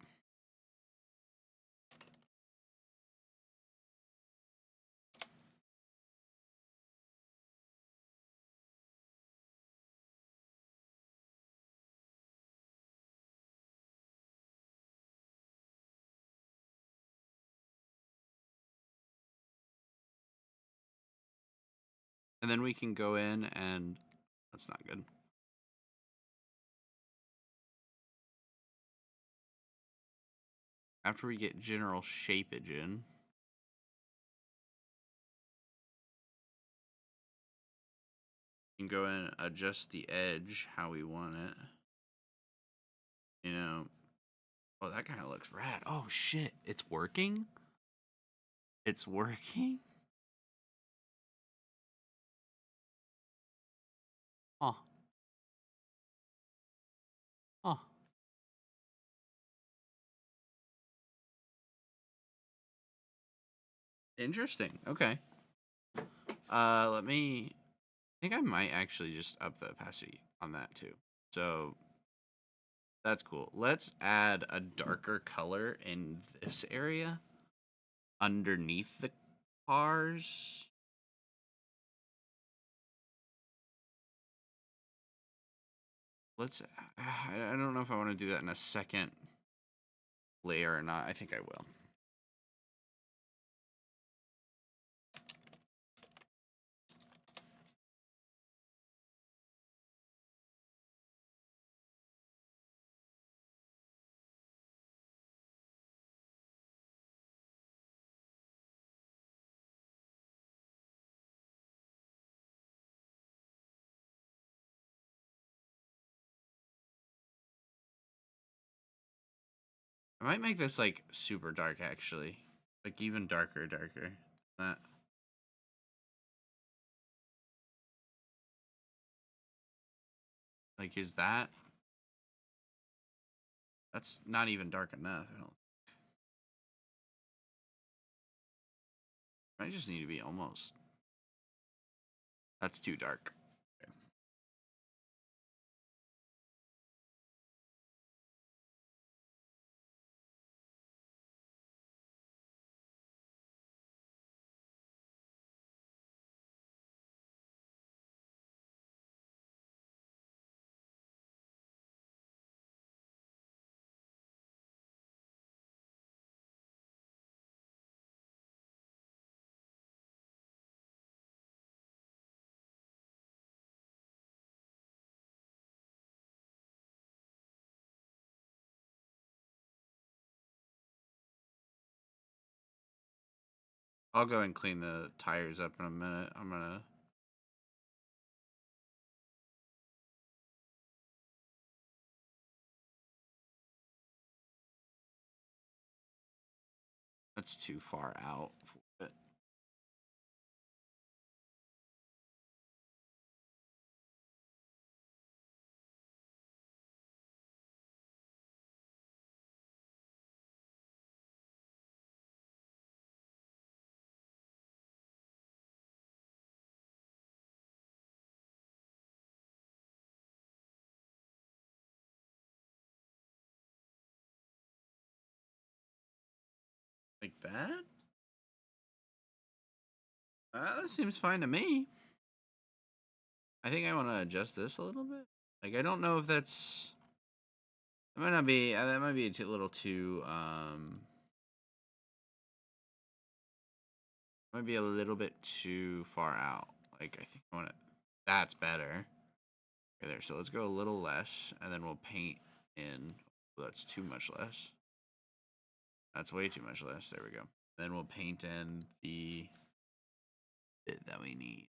And then we can go in and that's not good. After we get general shapeage in, we can go in and adjust the edge how we want it. You know, oh, that kind of looks rad. Oh shit, it's working. It's working. Oh, oh, interesting. Okay. Let me. I think I might actually just up the opacity on that too. So that's cool. Let's add a darker color in this area underneath the cars. Let's. I don't know if I want to do that in a second layer or not. I think I will. I might make this like super dark actually. Like even darker. That like is that's not even dark enough. I don't I just need to be almost. That's too dark. Okay. I'll go and clean the tires up in a minute. I'm gonna That's too far out for it. Like that? That seems fine to me. I think I want to adjust this a little bit. Like, I don't know if that's... That might not be... that might be a little too... Might be a little bit too far out. Like, I think I want to... That's better. Okay, there. So let's go a little less, and then we'll paint in... Oh, that's too much less. That's way too much less. There we go. Then we'll paint in the bit that we need.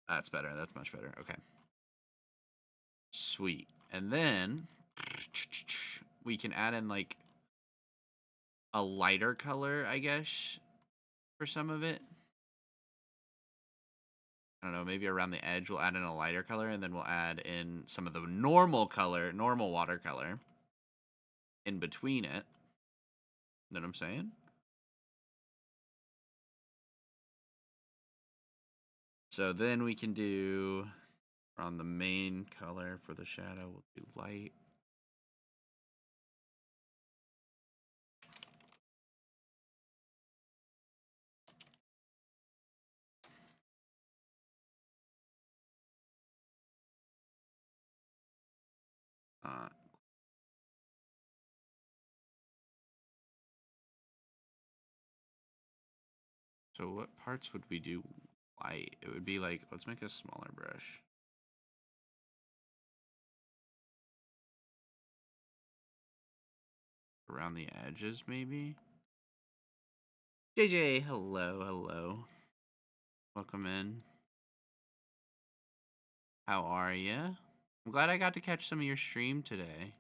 That's better. That's much better. Okay. Sweet. And then we can add in like a lighter color, I guess, for some of it. I don't know, maybe around the edge we'll add in a lighter color, and then we'll add in some of the normal watercolor in between it. Know what I'm saying? So then we can do, on the main color for the shadow, we'll do light. Uh, so what parts would we do light? It would be like, let's make a smaller brush. Around the edges, maybe? JJ, hello, hello. Welcome in. How are ya? I'm glad I got to catch some of your stream today.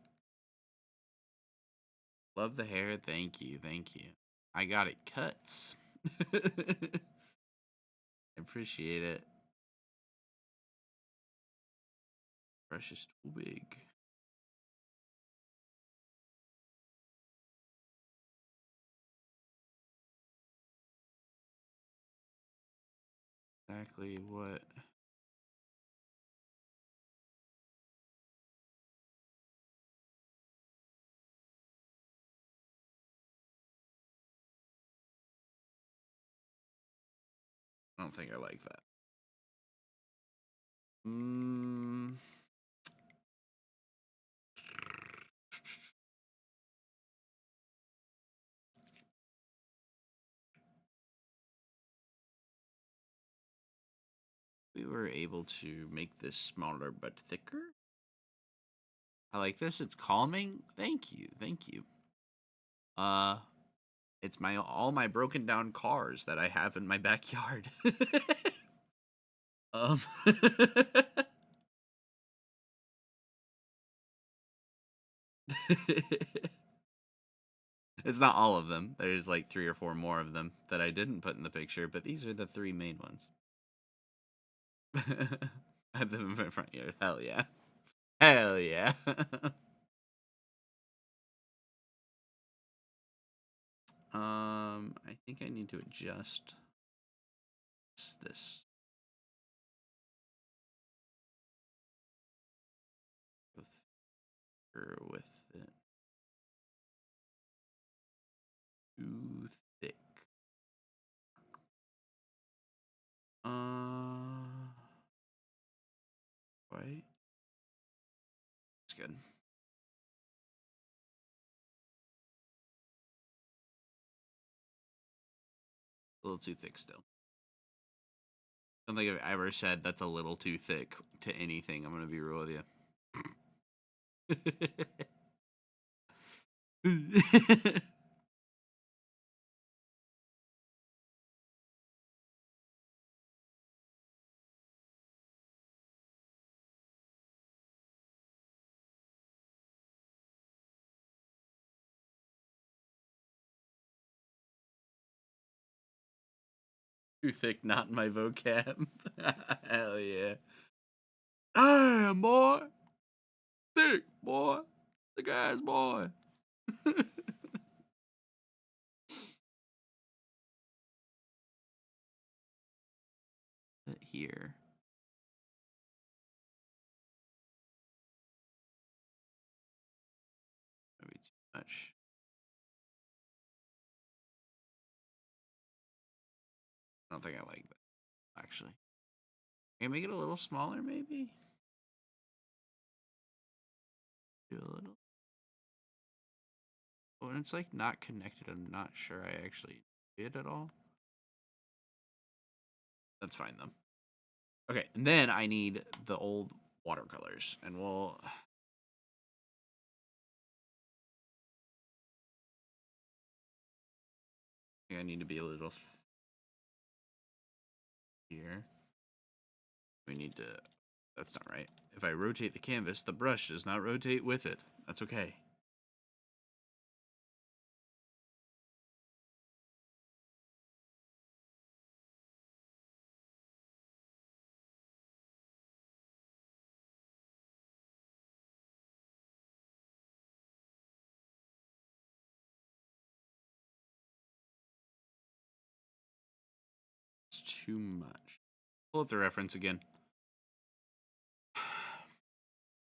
Love the hair. Thank you, thank you. I got it cuts. I appreciate it. Brush is too big. Exactly what... I don't think I like that. We were able to make this smaller but thicker. I like this. It's calming. Thank you. Thank you. It's all my broken down cars that I have in my backyard. um It's not all of them. There's like 3 or 4 more of them that I didn't put in the picture, but these are the 3 main ones. I have them in my front yard. Hell yeah. Hell yeah. I think I need to adjust this. With it. Too thick. Right. It's good. A little too thick still. I don't think I've ever said that's a little too thick to anything. I'm gonna be real with you. Too thick, not in my vocab. Hell yeah. Damn, boy. Thick, boy. The guy's boy. Put here. Maybe too much. I don't think I like that, actually. Can I make it a little smaller, maybe? Do a little. Oh, and it's like not connected. I'm not sure I actually did at all. That's fine though. Okay, and then I need the old watercolors, and we'll. I think I need to be a little here. We need to. That's not right. If I rotate the canvas, the brush does not rotate with it. That's okay. It's too much. Pull up the reference again.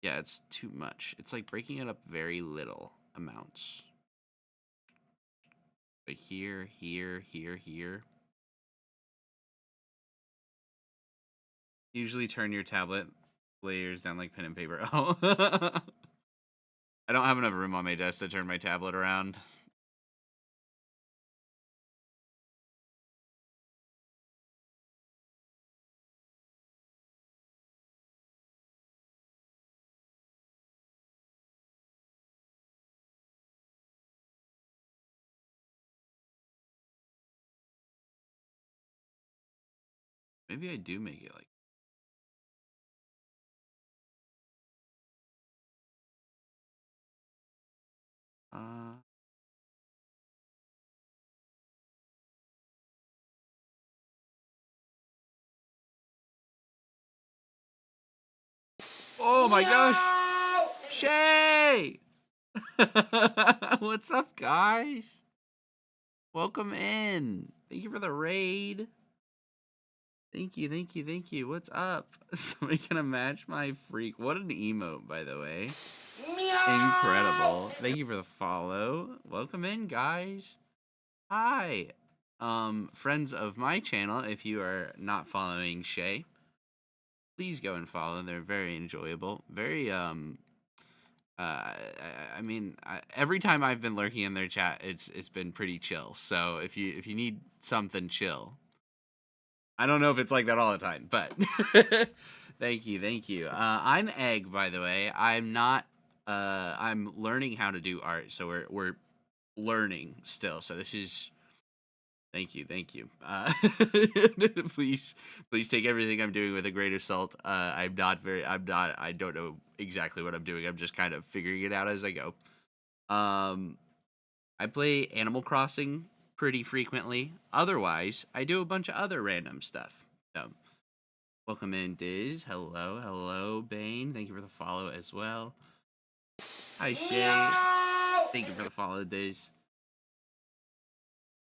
Yeah, it's too much. It's like breaking it up very little amounts. Like here, here, here, here. Usually turn your tablet layers down like pen and paper. Oh. I don't have enough room on my desk to turn my tablet around. Maybe I do make it like. Uh. Oh my gosh! Shay! What's up, guys? Welcome in. Thank you for the raid. Thank you, thank you, thank you. What's up? Somebody gonna match my freak. What an emote, by the way. Incredible. Thank you for the follow. Welcome in, guys. Hi. Friends of my channel, if you are not following Shay, please go and follow. They're very enjoyable. Very I mean, every time I've been lurking in their chat, it's been pretty chill. So if you need something chill, I don't know if it's like that all the time, but thank you, thank you. I'm Egg, by the way. I'm not. I'm learning how to do art, so we're learning still. So this is. Thank you, thank you. Please take everything I'm doing with a grain of salt. I'm not. I don't know exactly what I'm doing. I'm just kind of figuring it out as I go. I play Animal Crossing pretty frequently. Otherwise, I do a bunch of other random stuff. So, welcome in, Diz. Hello, hello, Bane. Thank you for the follow as well. Hi, Shay. Thank you for the follow, Diz.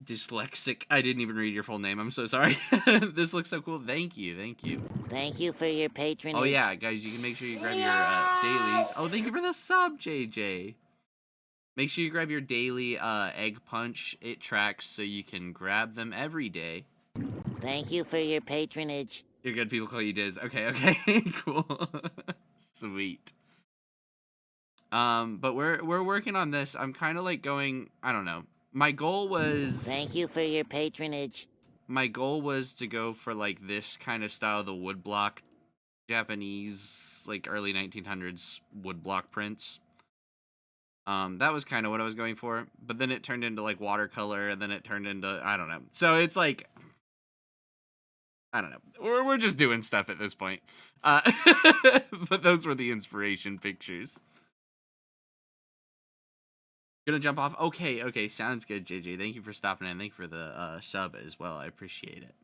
Dyslexic. I didn't even read your full name. I'm so sorry. This looks so cool. Thank you. Thank you. Thank you for your patronage. Oh, yeah, guys, you can make sure you grab your dailies. Oh, thank you for the sub, JJ. Make sure you grab your daily egg punch. It tracks so you can grab them every day. Thank you for your patronage. You're good. People call you Diz. Okay, okay, cool. Sweet. But we're working on this. I'm kind of like going. I don't know. My goal was. Thank you for your patronage. My goal was to go for like this kind of style, the woodblock Japanese, like early 1900s woodblock prints. That was kind of what I was going for, but then it turned into like watercolor, and then it turned into I don't know. So it's like I don't know. We're just doing stuff at this point. Uh, but those were the inspiration pictures. Gonna jump off. Okay, sounds good, JJ. Thank you for stopping in. Thank you for the sub as well. I appreciate it.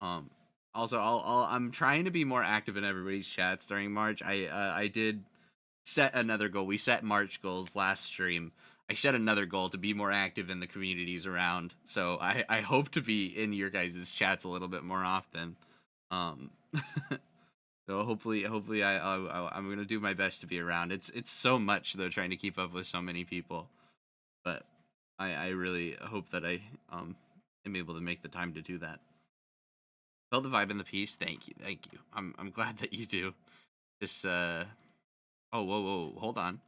Um, Also, I'm trying to be more active in everybody's chats during March. I did set another goal. We set March goals last stream. I set another goal to be more active in the communities around. So I hope to be in your guys' chats a little bit more often. Um, so hopefully I'm gonna do my best to be around. It's so much though trying to keep up with so many people, but I really hope that I am able to make the time to do that. Felt the vibe in the piece. Thank you. I'm glad that you do. This oh whoa, hold on.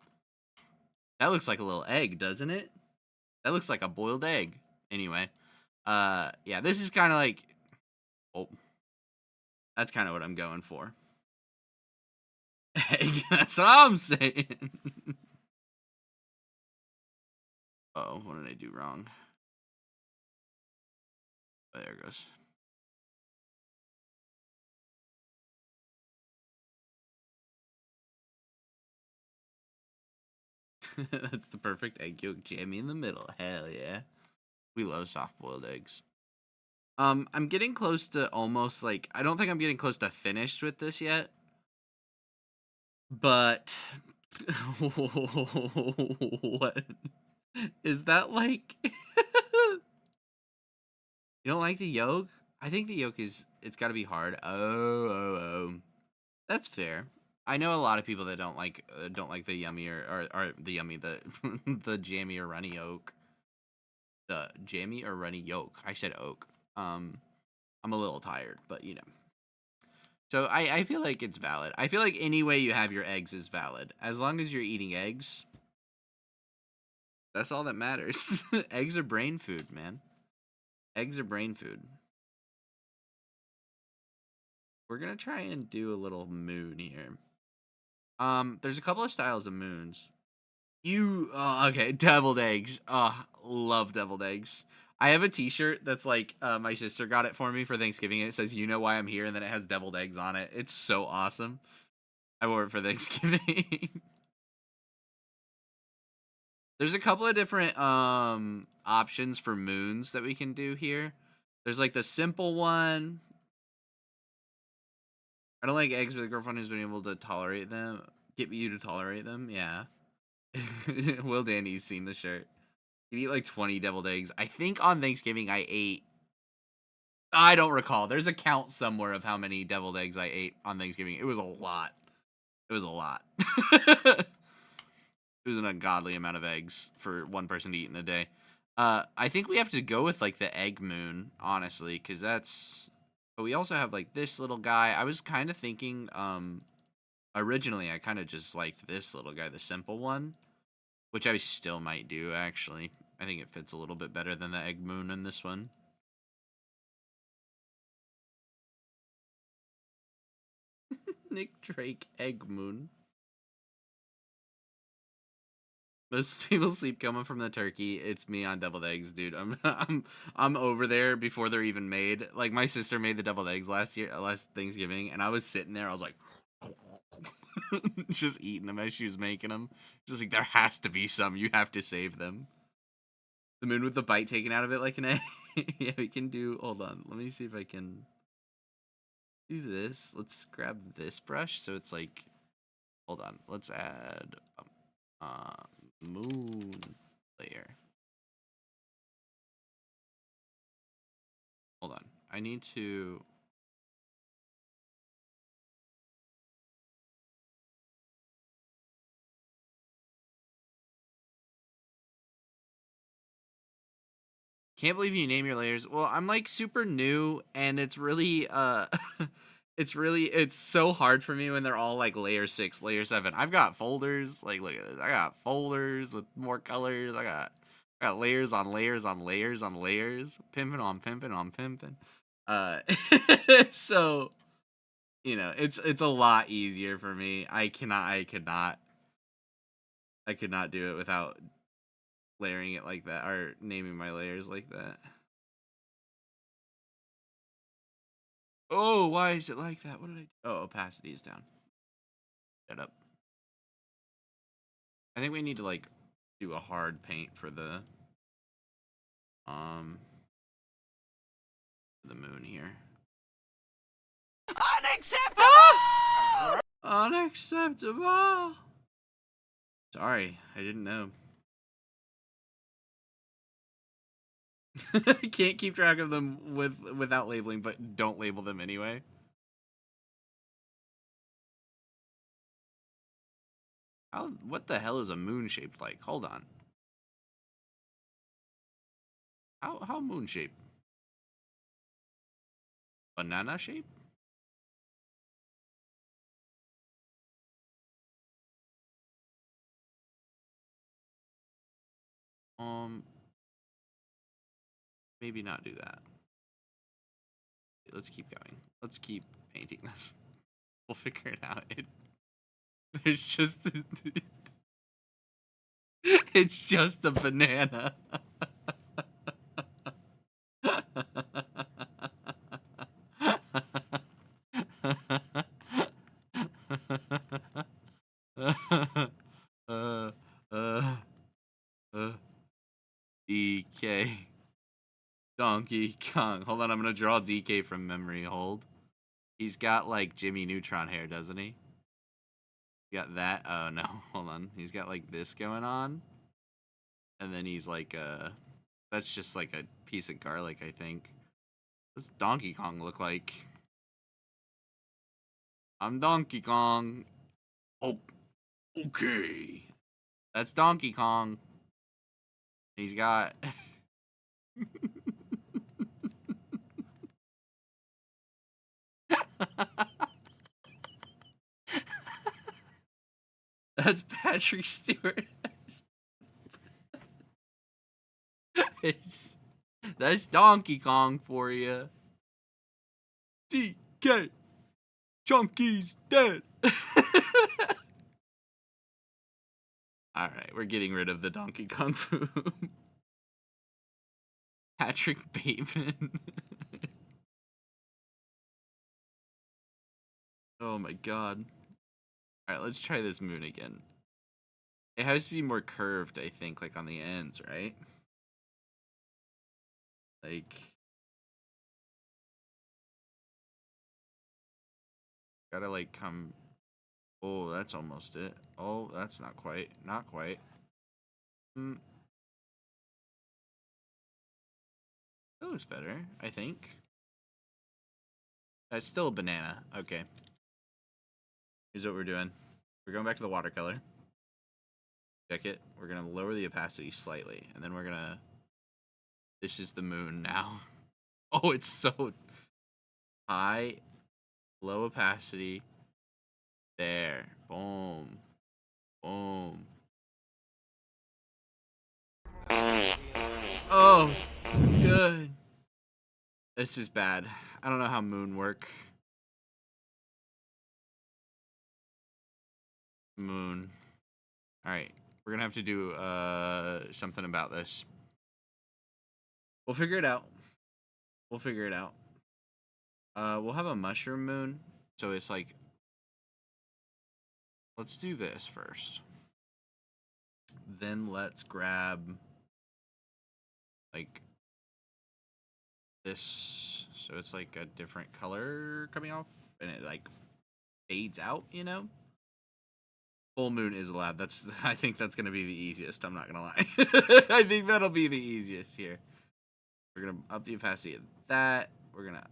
That looks like a little egg, doesn't it? That looks like a boiled egg. Anyway, yeah, this is kind of like, oh, that's kind of what I'm going for. Egg. That's what I'm saying. Oh, what did I do wrong? Oh, there it goes. That's the perfect egg yolk jammy in the middle. Hell yeah. We love soft boiled eggs. I'm getting close to almost like I don't think I'm getting close to finished with this yet. But what is that like? You don't like the yolk? I think the yolk is it's got to be hard. Oh. That's fair. I know a lot of people that don't like the yummy or the yummy the the jammy or runny yolk. The jammy or runny yolk. I said oak. I'm a little tired, but you know. So I feel like it's valid. I feel like any way you have your eggs is valid. As long as you're eating eggs, that's all that matters. Eggs are brain food, man. Eggs are brain food. We're gonna try and do a little moon here. There's a couple of styles of moons. Okay, deviled eggs. Love deviled eggs. I have a T-shirt that's like my sister got it for me for Thanksgiving. And it says "You know why I'm here," and then it has deviled eggs on it. It's so awesome. I wore it for Thanksgiving. There's a couple of different options for moons that we can do here. There's like the simple one. I don't like eggs, but a girlfriend who's been able to tolerate them. Get you to tolerate them, yeah. Will Danny's seen the shirt. You eat like 20 deviled eggs. I think on Thanksgiving I ate. I don't recall. There's a count somewhere of how many deviled eggs I ate on Thanksgiving. It was a lot. It was a lot. It was an ungodly amount of eggs for one person to eat in a day. I think we have to go with like the egg moon, honestly, because that's. But we also have like this little guy. I was kind of thinking, originally I kind of just liked this little guy, the simple one, which I still might do actually. I think it fits a little bit better than the egg moon in this one. Nick Drake egg moon. Most people sleep coming from the turkey. It's me on deviled eggs, dude. I'm over there before they're even made. Like my sister made the deviled eggs last Thanksgiving, and I was sitting there. I was like, just eating them as she was making them. Just like there has to be some. You have to save them. The moon with the bite taken out of it like an egg. Yeah, we can do. Hold on. Let me see if I can do this. Let's grab this brush so it's like. Hold on. Let's add. Moon layer. Hold on. I need to. Can't believe you name your layers. Well, I'm like super new and it's really it's so hard for me when they're all like layer 6, layer 7. I've got folders, like look at this. I got folders with more colors. I got layers on layers on layers on layers. Pimping on pimping on pimping. Uh so you know, it's a lot easier for me. I could not I could not do it without layering it like that, or naming my layers like that. Oh, why is it like that? What did I do? Oh, opacity is down. Shut up. I think we need to like do a hard paint for um the moon here. Unacceptable! Unacceptable! Sorry, I didn't know. Can't keep track of them without labeling, but don't label them anyway. What the hell is a moon shaped like? Hold on. How moon shaped? Banana shape? Maybe not do that. Let's keep going. Let's keep painting this. We'll figure it out. There's just it's just a banana. uh, uh, DK. Donkey Kong. Hold on, I'm gonna draw DK from memory. Hold. He's got like Jimmy Neutron hair, doesn't he? Got that. Oh no, hold on. He's got like this going on. And then he's like that's just like a piece of garlic, I think. What's Donkey Kong look like? I'm Donkey Kong. Oh, okay. That's Donkey Kong. He's got that's Patrick Stewart. That's Donkey Kong for you. DK. Chunky's dead. Alright, we're getting rid of the Donkey Kong food. Patrick Bateman. Oh my god. Alright, let's try this moon again. It has to be more curved, I think, like on the ends, right? Like... Gotta like come... Oh, that's almost it. Oh, that's not quite. Not quite. That looks better, I think. That's still a banana. Okay. Here's what we're doing. We're going back to the watercolor. Check it. We're gonna lower the opacity slightly, and then we're gonna... This is the moon now. Oh, it's so high, low opacity. There. Boom. Boom. Oh, good. This is bad. I don't know how moon work. Moon. Alright. We're gonna have to do something about this. We'll figure it out. We'll figure it out. We'll have a mushroom moon. So it's like... Let's do this first. Then let's grab... Like... This... So it's like a different color coming off. And it like... Fades out, you know? Full moon is allowed. That's... I think that's gonna be the easiest. I'm not gonna lie. I think that'll be the easiest here. We're gonna up the opacity of that. We're gonna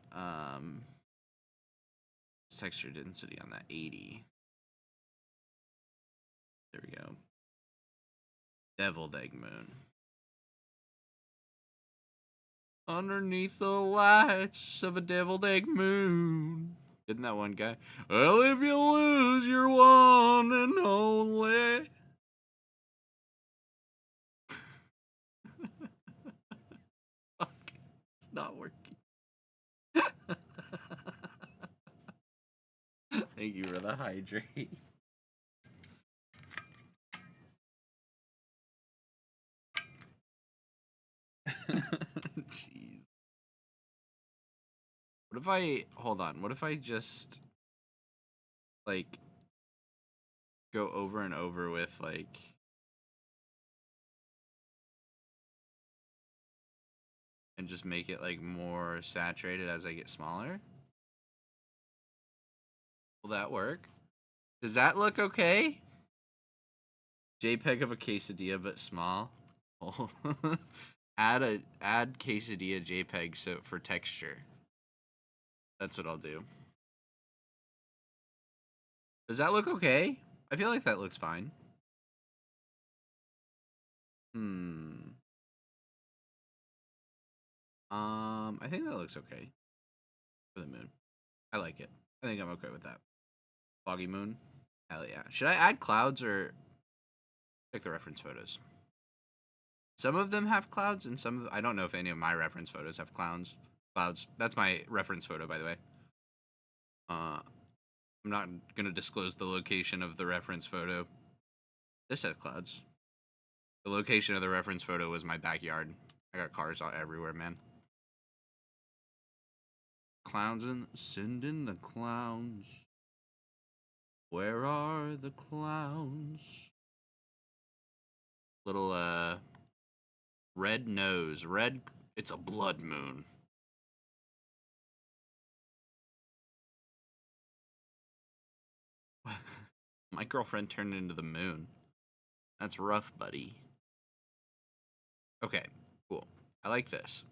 texture density on that 80. There we go. Deviled egg moon. Underneath the lights of a deviled egg moon. Didn't that one guy? Well, if you lose your one and only. Fuck. It's not working. Thank you for the hydrate. What if I hold on? What if I just like go over and over with like and just make it like more saturated as I get smaller? Will that work? Does that look okay? JPEG of a quesadilla but small. Oh. add quesadilla JPEG so for texture. That's what I'll do. Does that look okay? I feel like that looks fine. I think that looks okay for the moon. I like it. I think I'm okay with that. Foggy moon. Hell yeah. Should I add clouds or pick the reference photos? Some of them have clouds, and some of I don't know if any of my reference photos have clouds. Clouds. That's my reference photo, by the way. I'm not gonna disclose the location of the reference photo. This has clouds. The location of the reference photo was my backyard. I got cars all everywhere, man. Clowns and send in the clowns. Where are the clowns? Little red nose. Red, it's a blood moon. My girlfriend turned into the moon. That's rough, buddy. Okay, cool. I like this.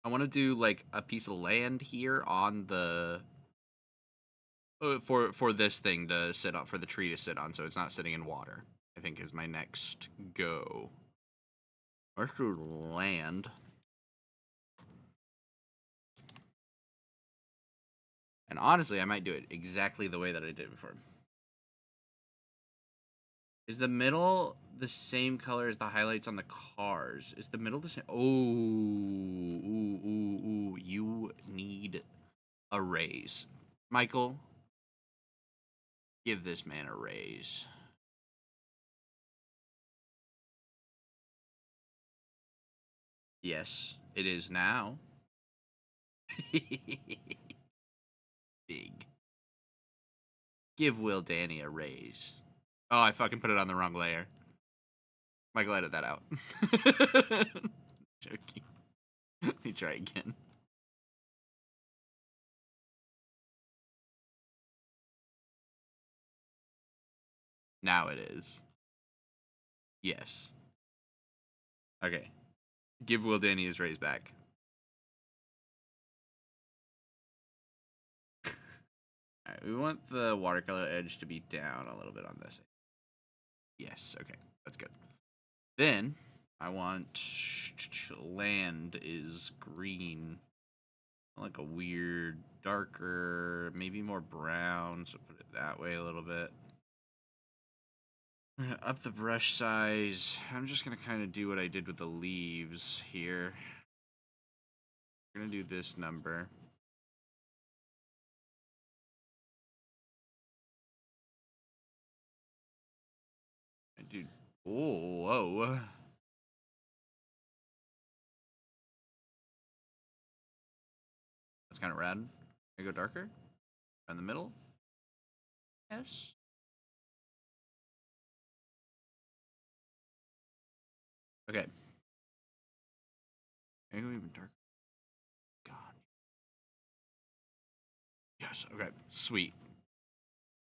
I want to do like a piece of land here on the for this thing to sit on, for the tree to sit on, so it's not sitting in water. I think is my next go. Or through land. And honestly, I might do it exactly the way that I did before. Is the middle the same color as the highlights on the cars? Is the middle the same? Oh, ooh, you need a raise. Michael, give this man a raise. Yes, it is now. Big. Give Will Danny a raise. Oh, I fucking put it on the wrong layer. Michael, edit that out. Joking. Let me try again. Now it is. Yes. Okay. Give Will Danny his raise back. Alright, we want the watercolor edge to be down a little bit on this. Yes, okay. That's good. Then, I want land is green. Like a weird, darker, maybe more brown, so put it that way a little bit. Up the brush size. I'm just going to kind of do what I did with the leaves here. I'm going to do this number. I do. Oh, whoa. That's kind of rad. I go darker. In the middle. Yes. Okay. I go even darker. God. Yes. Okay. Sweet.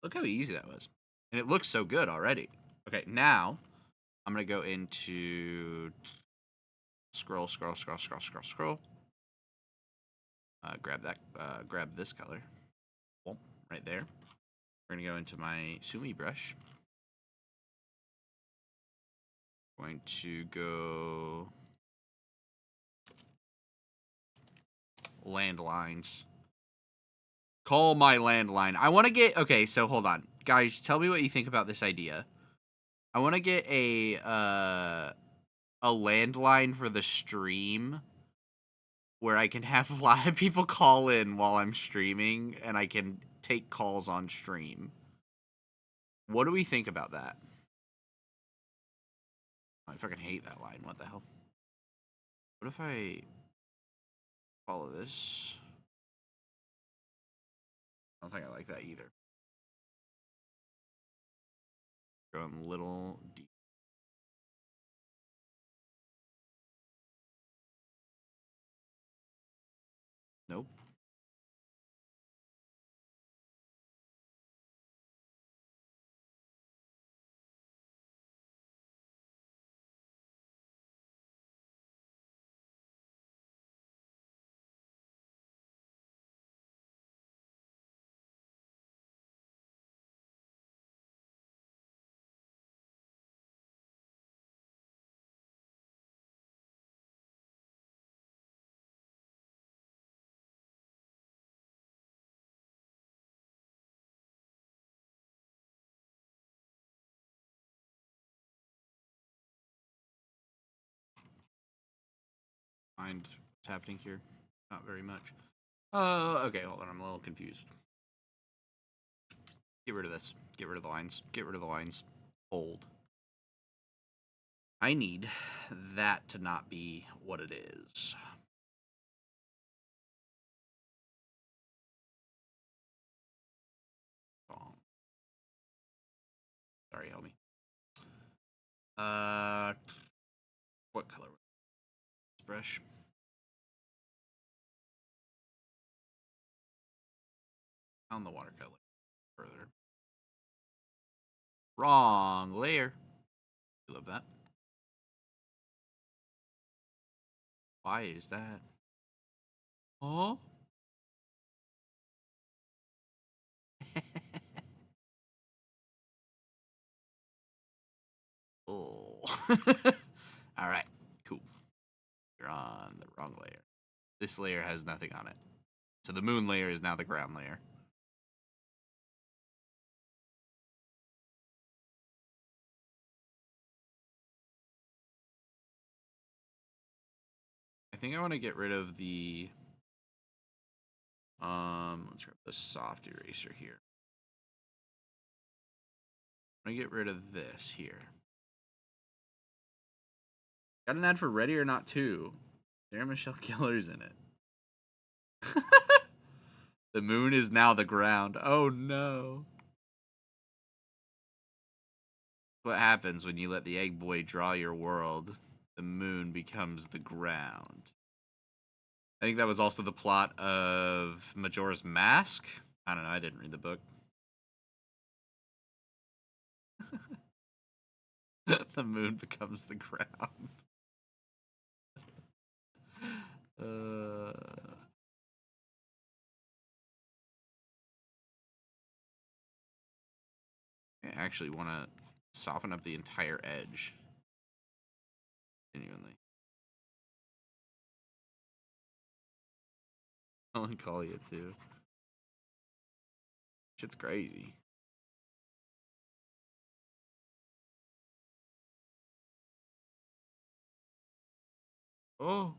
Look how easy that was. And it looks so good already. Okay, now I'm going to go into scroll. Grab this color. Boom, right there. We're going to go into my Sumi brush. Going to go landlines. Call my landline. I want to get, okay, so hold on. Guys, tell me what you think about this idea. I want to get a landline for the stream where I can have a lot of people call in while I'm streaming and I can take calls on stream. What do we think about that? I fucking hate that line. What the hell? What if I Follow this. I don't think I like that either. Going a little deep. Nope. Mind what's happening here? Not very much. Okay, hold on. I'm a little confused. Get rid of this. Get rid of the lines. Get rid of the lines. Hold. I need that to not be what it is. Wrong. Sorry, help me. What color? This brush. On the watercolor further. Wrong layer. I love that. Why is that? Oh. Oh. All right. Cool. You're on the wrong layer. This layer has nothing on it. So the moon layer is now the ground layer. I think I want to get rid of the let's grab the soft eraser here. I'm gonna get rid of this here. Got an ad for Ready or Not 2. Sarah Michelle Gellar's in it. The moon is now the ground. Oh no. What happens when you let the egg boy draw your world? The moon becomes the ground. I think that was also the plot of Majora's Mask. I don't know, I didn't read the book. The moon becomes the ground. I actually want to soften up the entire edge. Genuinely. I'll call you too. Shit's crazy. Oh.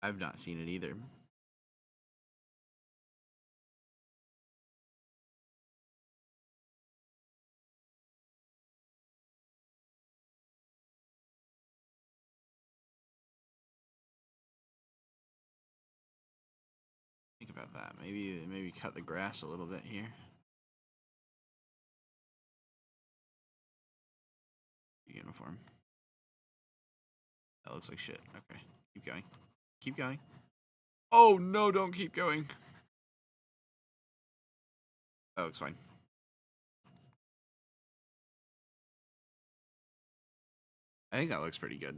I've not seen it either. Think about that. Maybe cut the grass a little bit here. Uniform. That looks like shit. Okay. Keep going. Keep going. Oh no, don't keep going. That looks fine. I think that looks pretty good.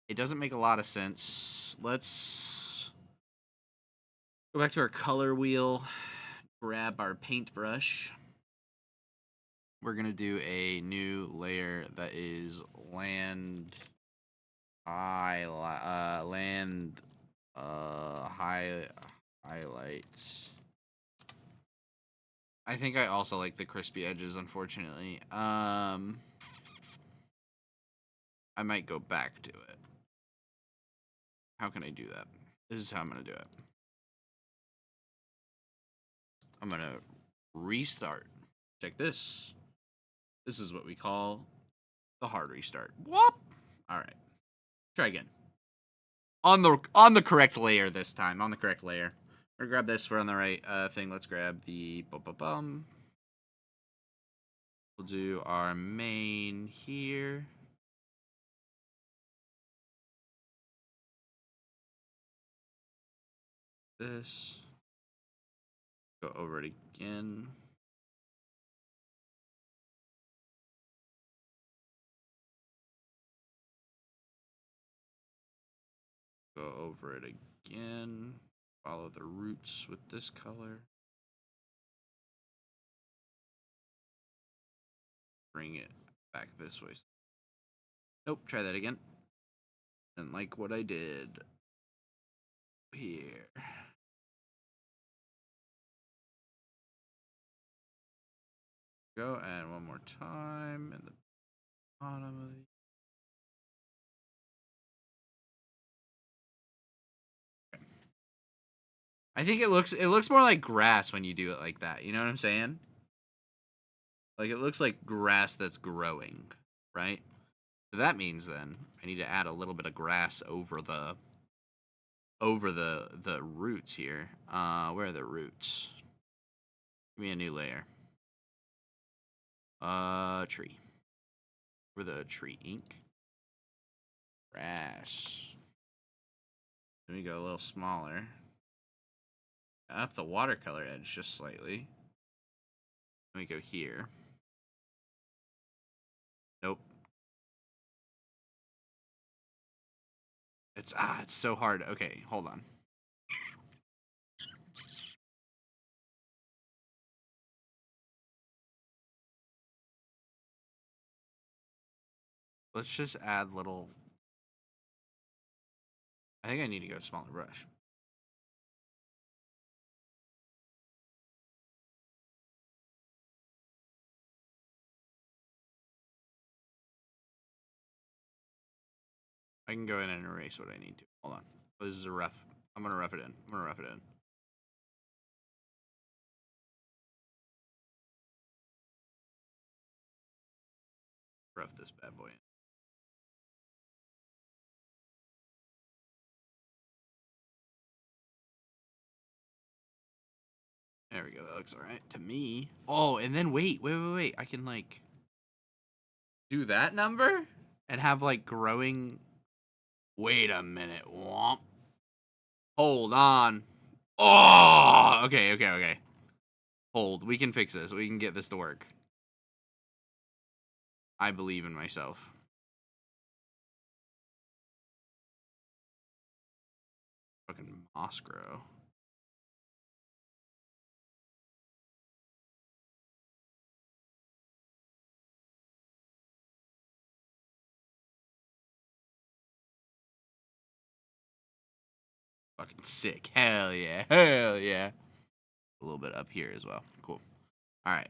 It doesn't make a lot of sense. Let's go back to our color wheel. Grab our paintbrush. We're gonna do a new layer that is land highlights. I think I also like the crispy edges, unfortunately. I might go back to it. How can I do that? This is how I'm gonna do it. I'm gonna restart. Check this. This is what we call the hard restart. Whoop! All right. Try again. On the correct layer this time. On the correct layer. We're gonna grab this. We're on the right thing. Let's grab the bum. We'll do our main here. This. Go over it again. Go over it again. Follow the roots with this color. Bring it back this way. Nope, try that again. Didn't like what I did. Here. Go, and one more time. And the bottom of the... I think it looks more like grass when you do it like that. You know what I'm saying? Like it looks like grass that's growing, right? So that means then I need to add a little bit of grass over the roots here. Where are the roots? Give me a new layer. Tree. Where the tree ink? Grass. Let me go a little smaller. Up the watercolor edge just slightly. Let me go here. Nope. It's so hard. Okay, hold on. Let's just add little... I think I need to go smaller brush. I can go in and erase what I need to. Hold on. Oh, this is a rough. I'm gonna rough it in. Rough this bad boy in. There we go. That looks alright to me. Oh, and then wait. I can like do that number and have like growing. Wait a minute. Womp. Hold on. Oh, okay. Hold. We can fix this. We can get this to work. I believe in myself. Fucking moss grow. Fucking sick. Hell yeah. A little bit up here as well. Cool. Alright.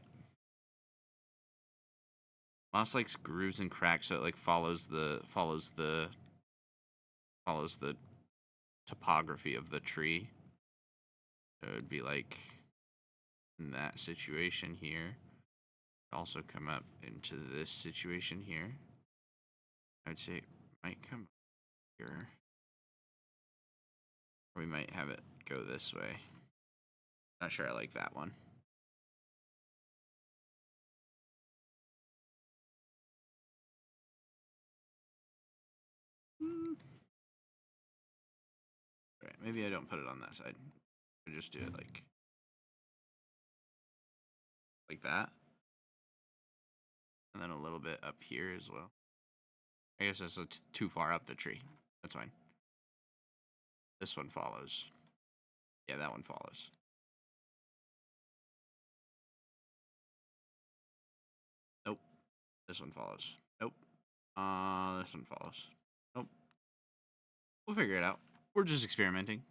Moss likes grooves and cracks, so it like follows the topography of the tree. So it would be like in that situation here. Also come up into this situation here. I'd say it might come here. Or we might have it go this way. Not sure I like that one. Alright, maybe I don't put it on that side. I just do it like that. And then a little bit up here as well. I guess that's too far up the tree. That's fine. This one follows. Yeah, that one follows. Nope. This one follows. Nope. This one follows. Nope. We'll figure it out. We're just experimenting.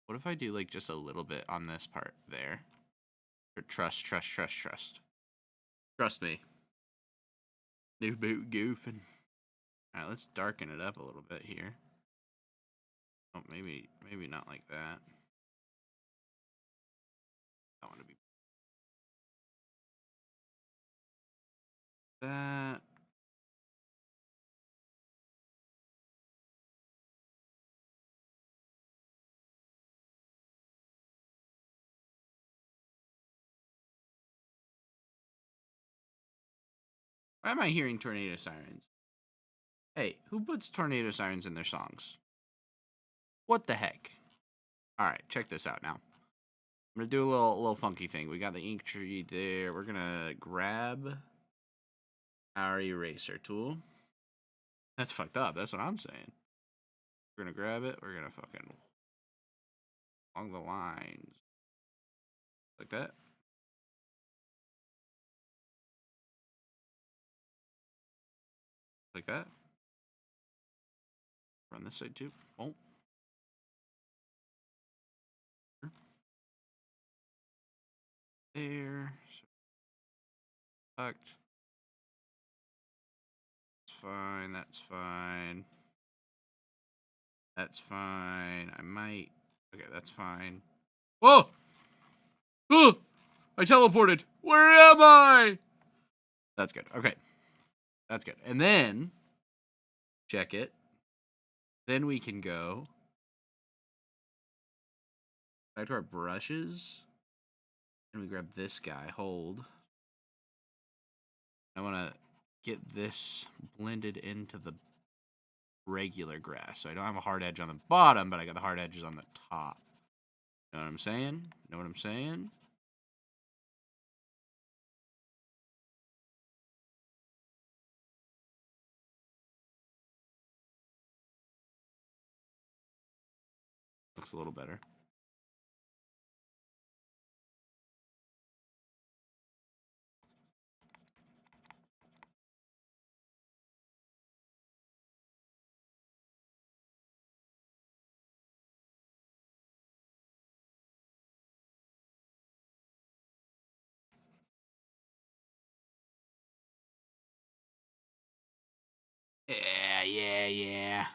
What if I do like just a little bit on this part there? Or trust. Trust me. New boot goofing. Alright, let's darken it up a little bit here. Oh, maybe not like that. Why am I hearing tornado sirens? Hey, who puts tornado sirens in their songs? What the heck? All right, check this out now. I'm gonna do a little funky thing. We got the ink tree there. We're gonna grab our eraser tool. That's fucked up. That's what I'm saying. We're gonna grab it. We're gonna fucking along the lines like that. Like that. Run this side too. Oh. There. Select. That's fine. That's fine. That's fine. I might. Okay, that's fine. Whoa! Oh! I teleported. Where am I? That's good. Okay. That's good. And then check it. Then we can go back to our brushes. And we grab this guy. Hold. I want to get this blended into the regular grass. So I don't have a hard edge on the bottom, but I got the hard edges on the top. Know what I'm saying? Know what I'm saying? Looks a little better. Yeah.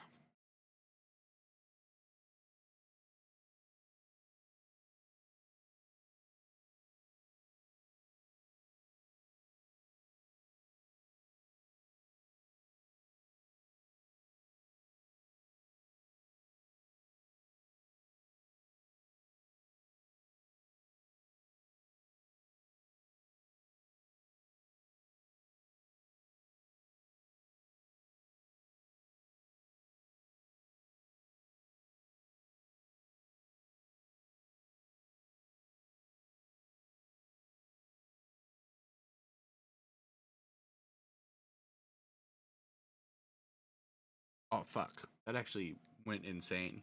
Oh, fuck. That actually went insane.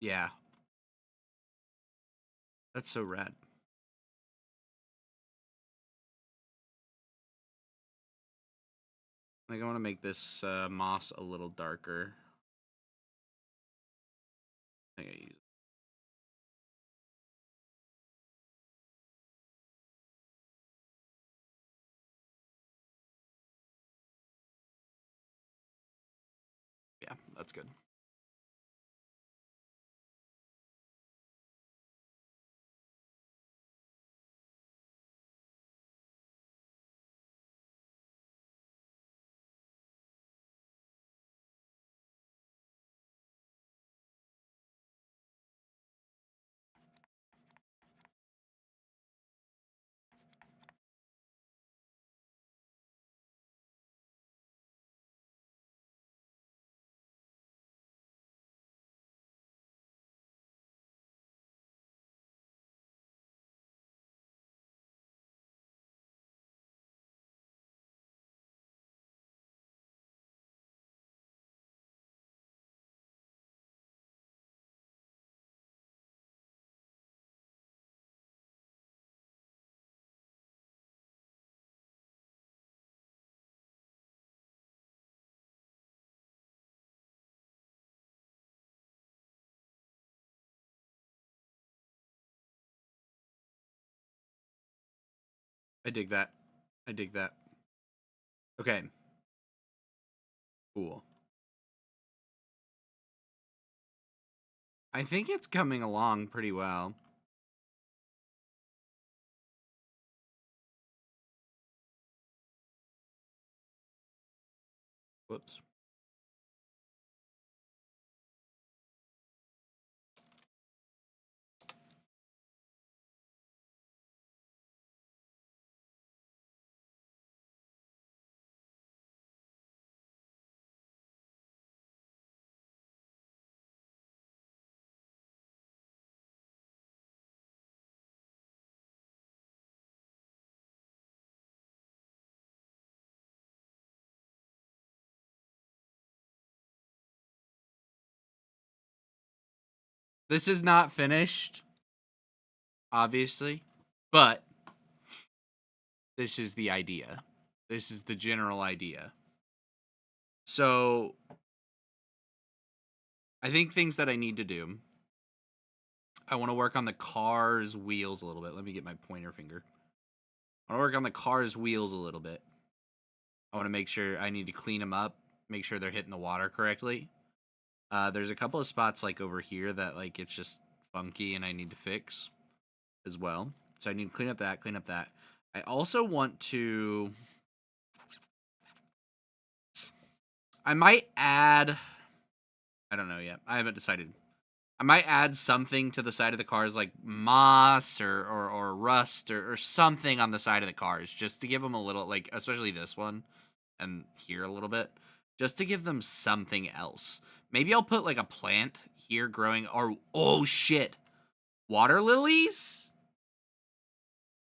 Yeah. That's so rad. Like, I want to make this moss a little darker. I think I use. Yeah, that's good. I dig that. I dig that. Okay. Cool. I think it's coming along pretty well. Whoops. This is not finished, obviously, but this is the idea. This is the general idea. So, I think things that I need to do. I want to work on the car's wheels a little bit. Let me get my pointer finger. I want to work on the car's wheels a little bit. I want to make sure I need to clean them up, make sure they're hitting the water correctly. There's a couple of spots like over here that like it's just funky and I need to fix as well. So I need to clean up that, clean up that. I also want to... I might add... I don't know yet. I haven't decided. I might add something to the side of the cars like moss or rust or something on the side of the cars just to give them a little, like, especially this one and here a little bit, just to give them something else. Maybe I'll put like a plant here growing, or, oh shit, water lilies?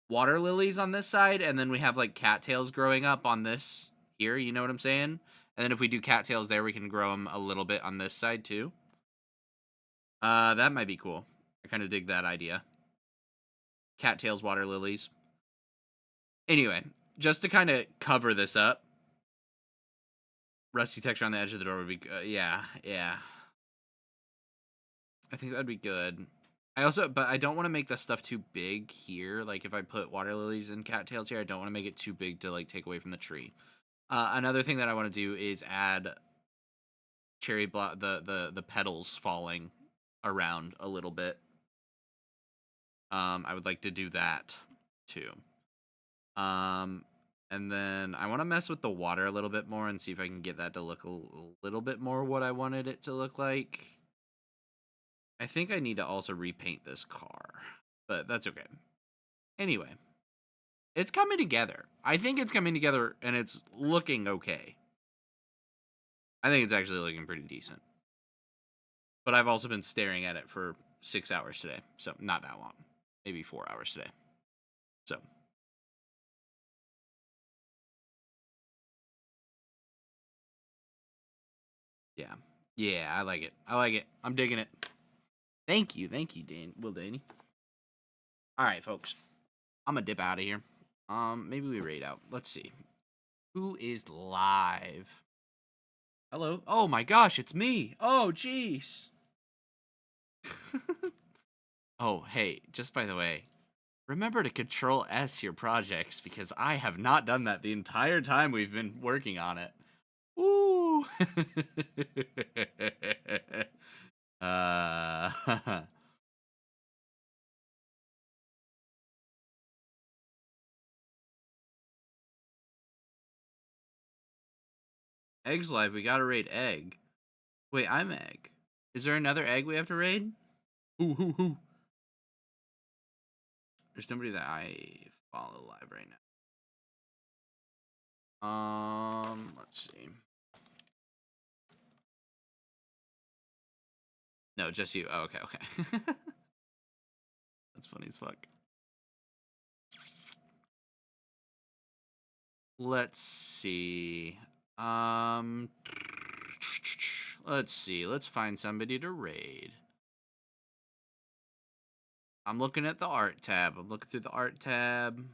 Water lilies on this side, and then we have like cattails growing up on this here, you know what I'm saying? And then if we do cattails there, we can grow them a little bit on this side too. That might be cool. I kind of dig that idea. Cattails, water lilies. Anyway, just to kind of cover this up. Rusty texture on the edge of the door would be good. Yeah. I think that'd be good. But I don't want to make the stuff too big here. Like, if I put water lilies and cattails here, I don't want to make it too big to, like, take away from the tree. Another thing that I want to do is add the petals falling around a little bit. I would like to do that too. And then I want to mess with the water a little bit more and see if I can get that to look a little bit more what I wanted it to look like. I think I need to also repaint this car, but that's okay. Anyway, it's coming together. I think it's coming together and it's looking okay. I think it's actually looking pretty decent. But I've also been staring at it for 6 hours today, so not that long. Maybe 4 hours today. So. Yeah. Yeah, I like it. I like it. I'm digging it. Thank you, Dan. Danny. All right, folks. I'm gonna dip out of here. Maybe we raid out. Let's see. Who is live? Hello. Oh my gosh, it's me. Oh, jeez. Oh, hey, just by the way, remember to Control S your projects because I have not done that the entire time we've been working on it. Ooh. Egg's live. We gotta raid Egg. Wait, I'm Egg. Is there another Egg we have to raid? Who? There's nobody that I follow live right now. Let's see. No, just you. Oh, okay. That's funny as fuck. Let's see. Let's see. Let's find somebody to raid. I'm looking at the art tab. I'm looking through the art tab.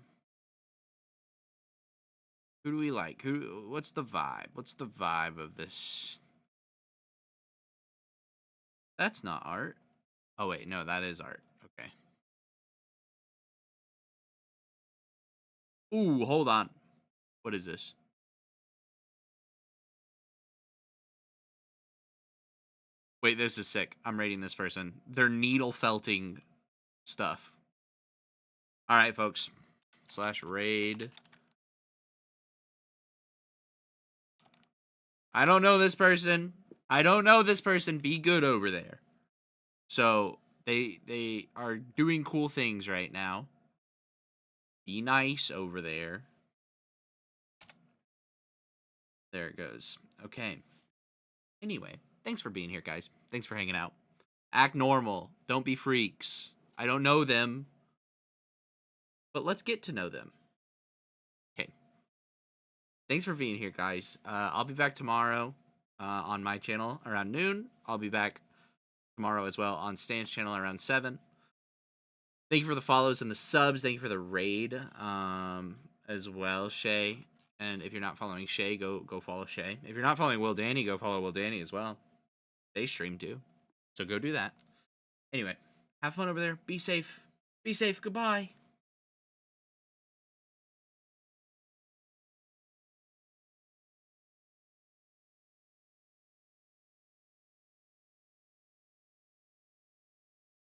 Who do we like? What's the vibe? What's the vibe of this? That's not art. Oh wait, no, that is art. Okay. Ooh, hold on. What is this? Wait, this is sick. I'm rating this person. They're needle felting stuff. All right, folks. /raid. I don't know this person. Be good over there. So they are doing cool things right now. Be nice over there. There it goes. Okay. Anyway, thanks for being here, guys. Thanks for hanging out. Act normal. Don't be freaks. I don't know them. But let's get to know them. Okay. Thanks for being here, guys. I'll be back tomorrow on my channel around noon. I'll be back tomorrow as well on Stan's channel around 7. Thank you for the follows and the subs. Thank you for the raid as well, Shay. And if you're not following Shay, go follow Shay. If you're not following Will Danny, go follow Will Danny as well. They stream too. So go do that. Anyway, have fun over there. Be safe. Be safe. Goodbye.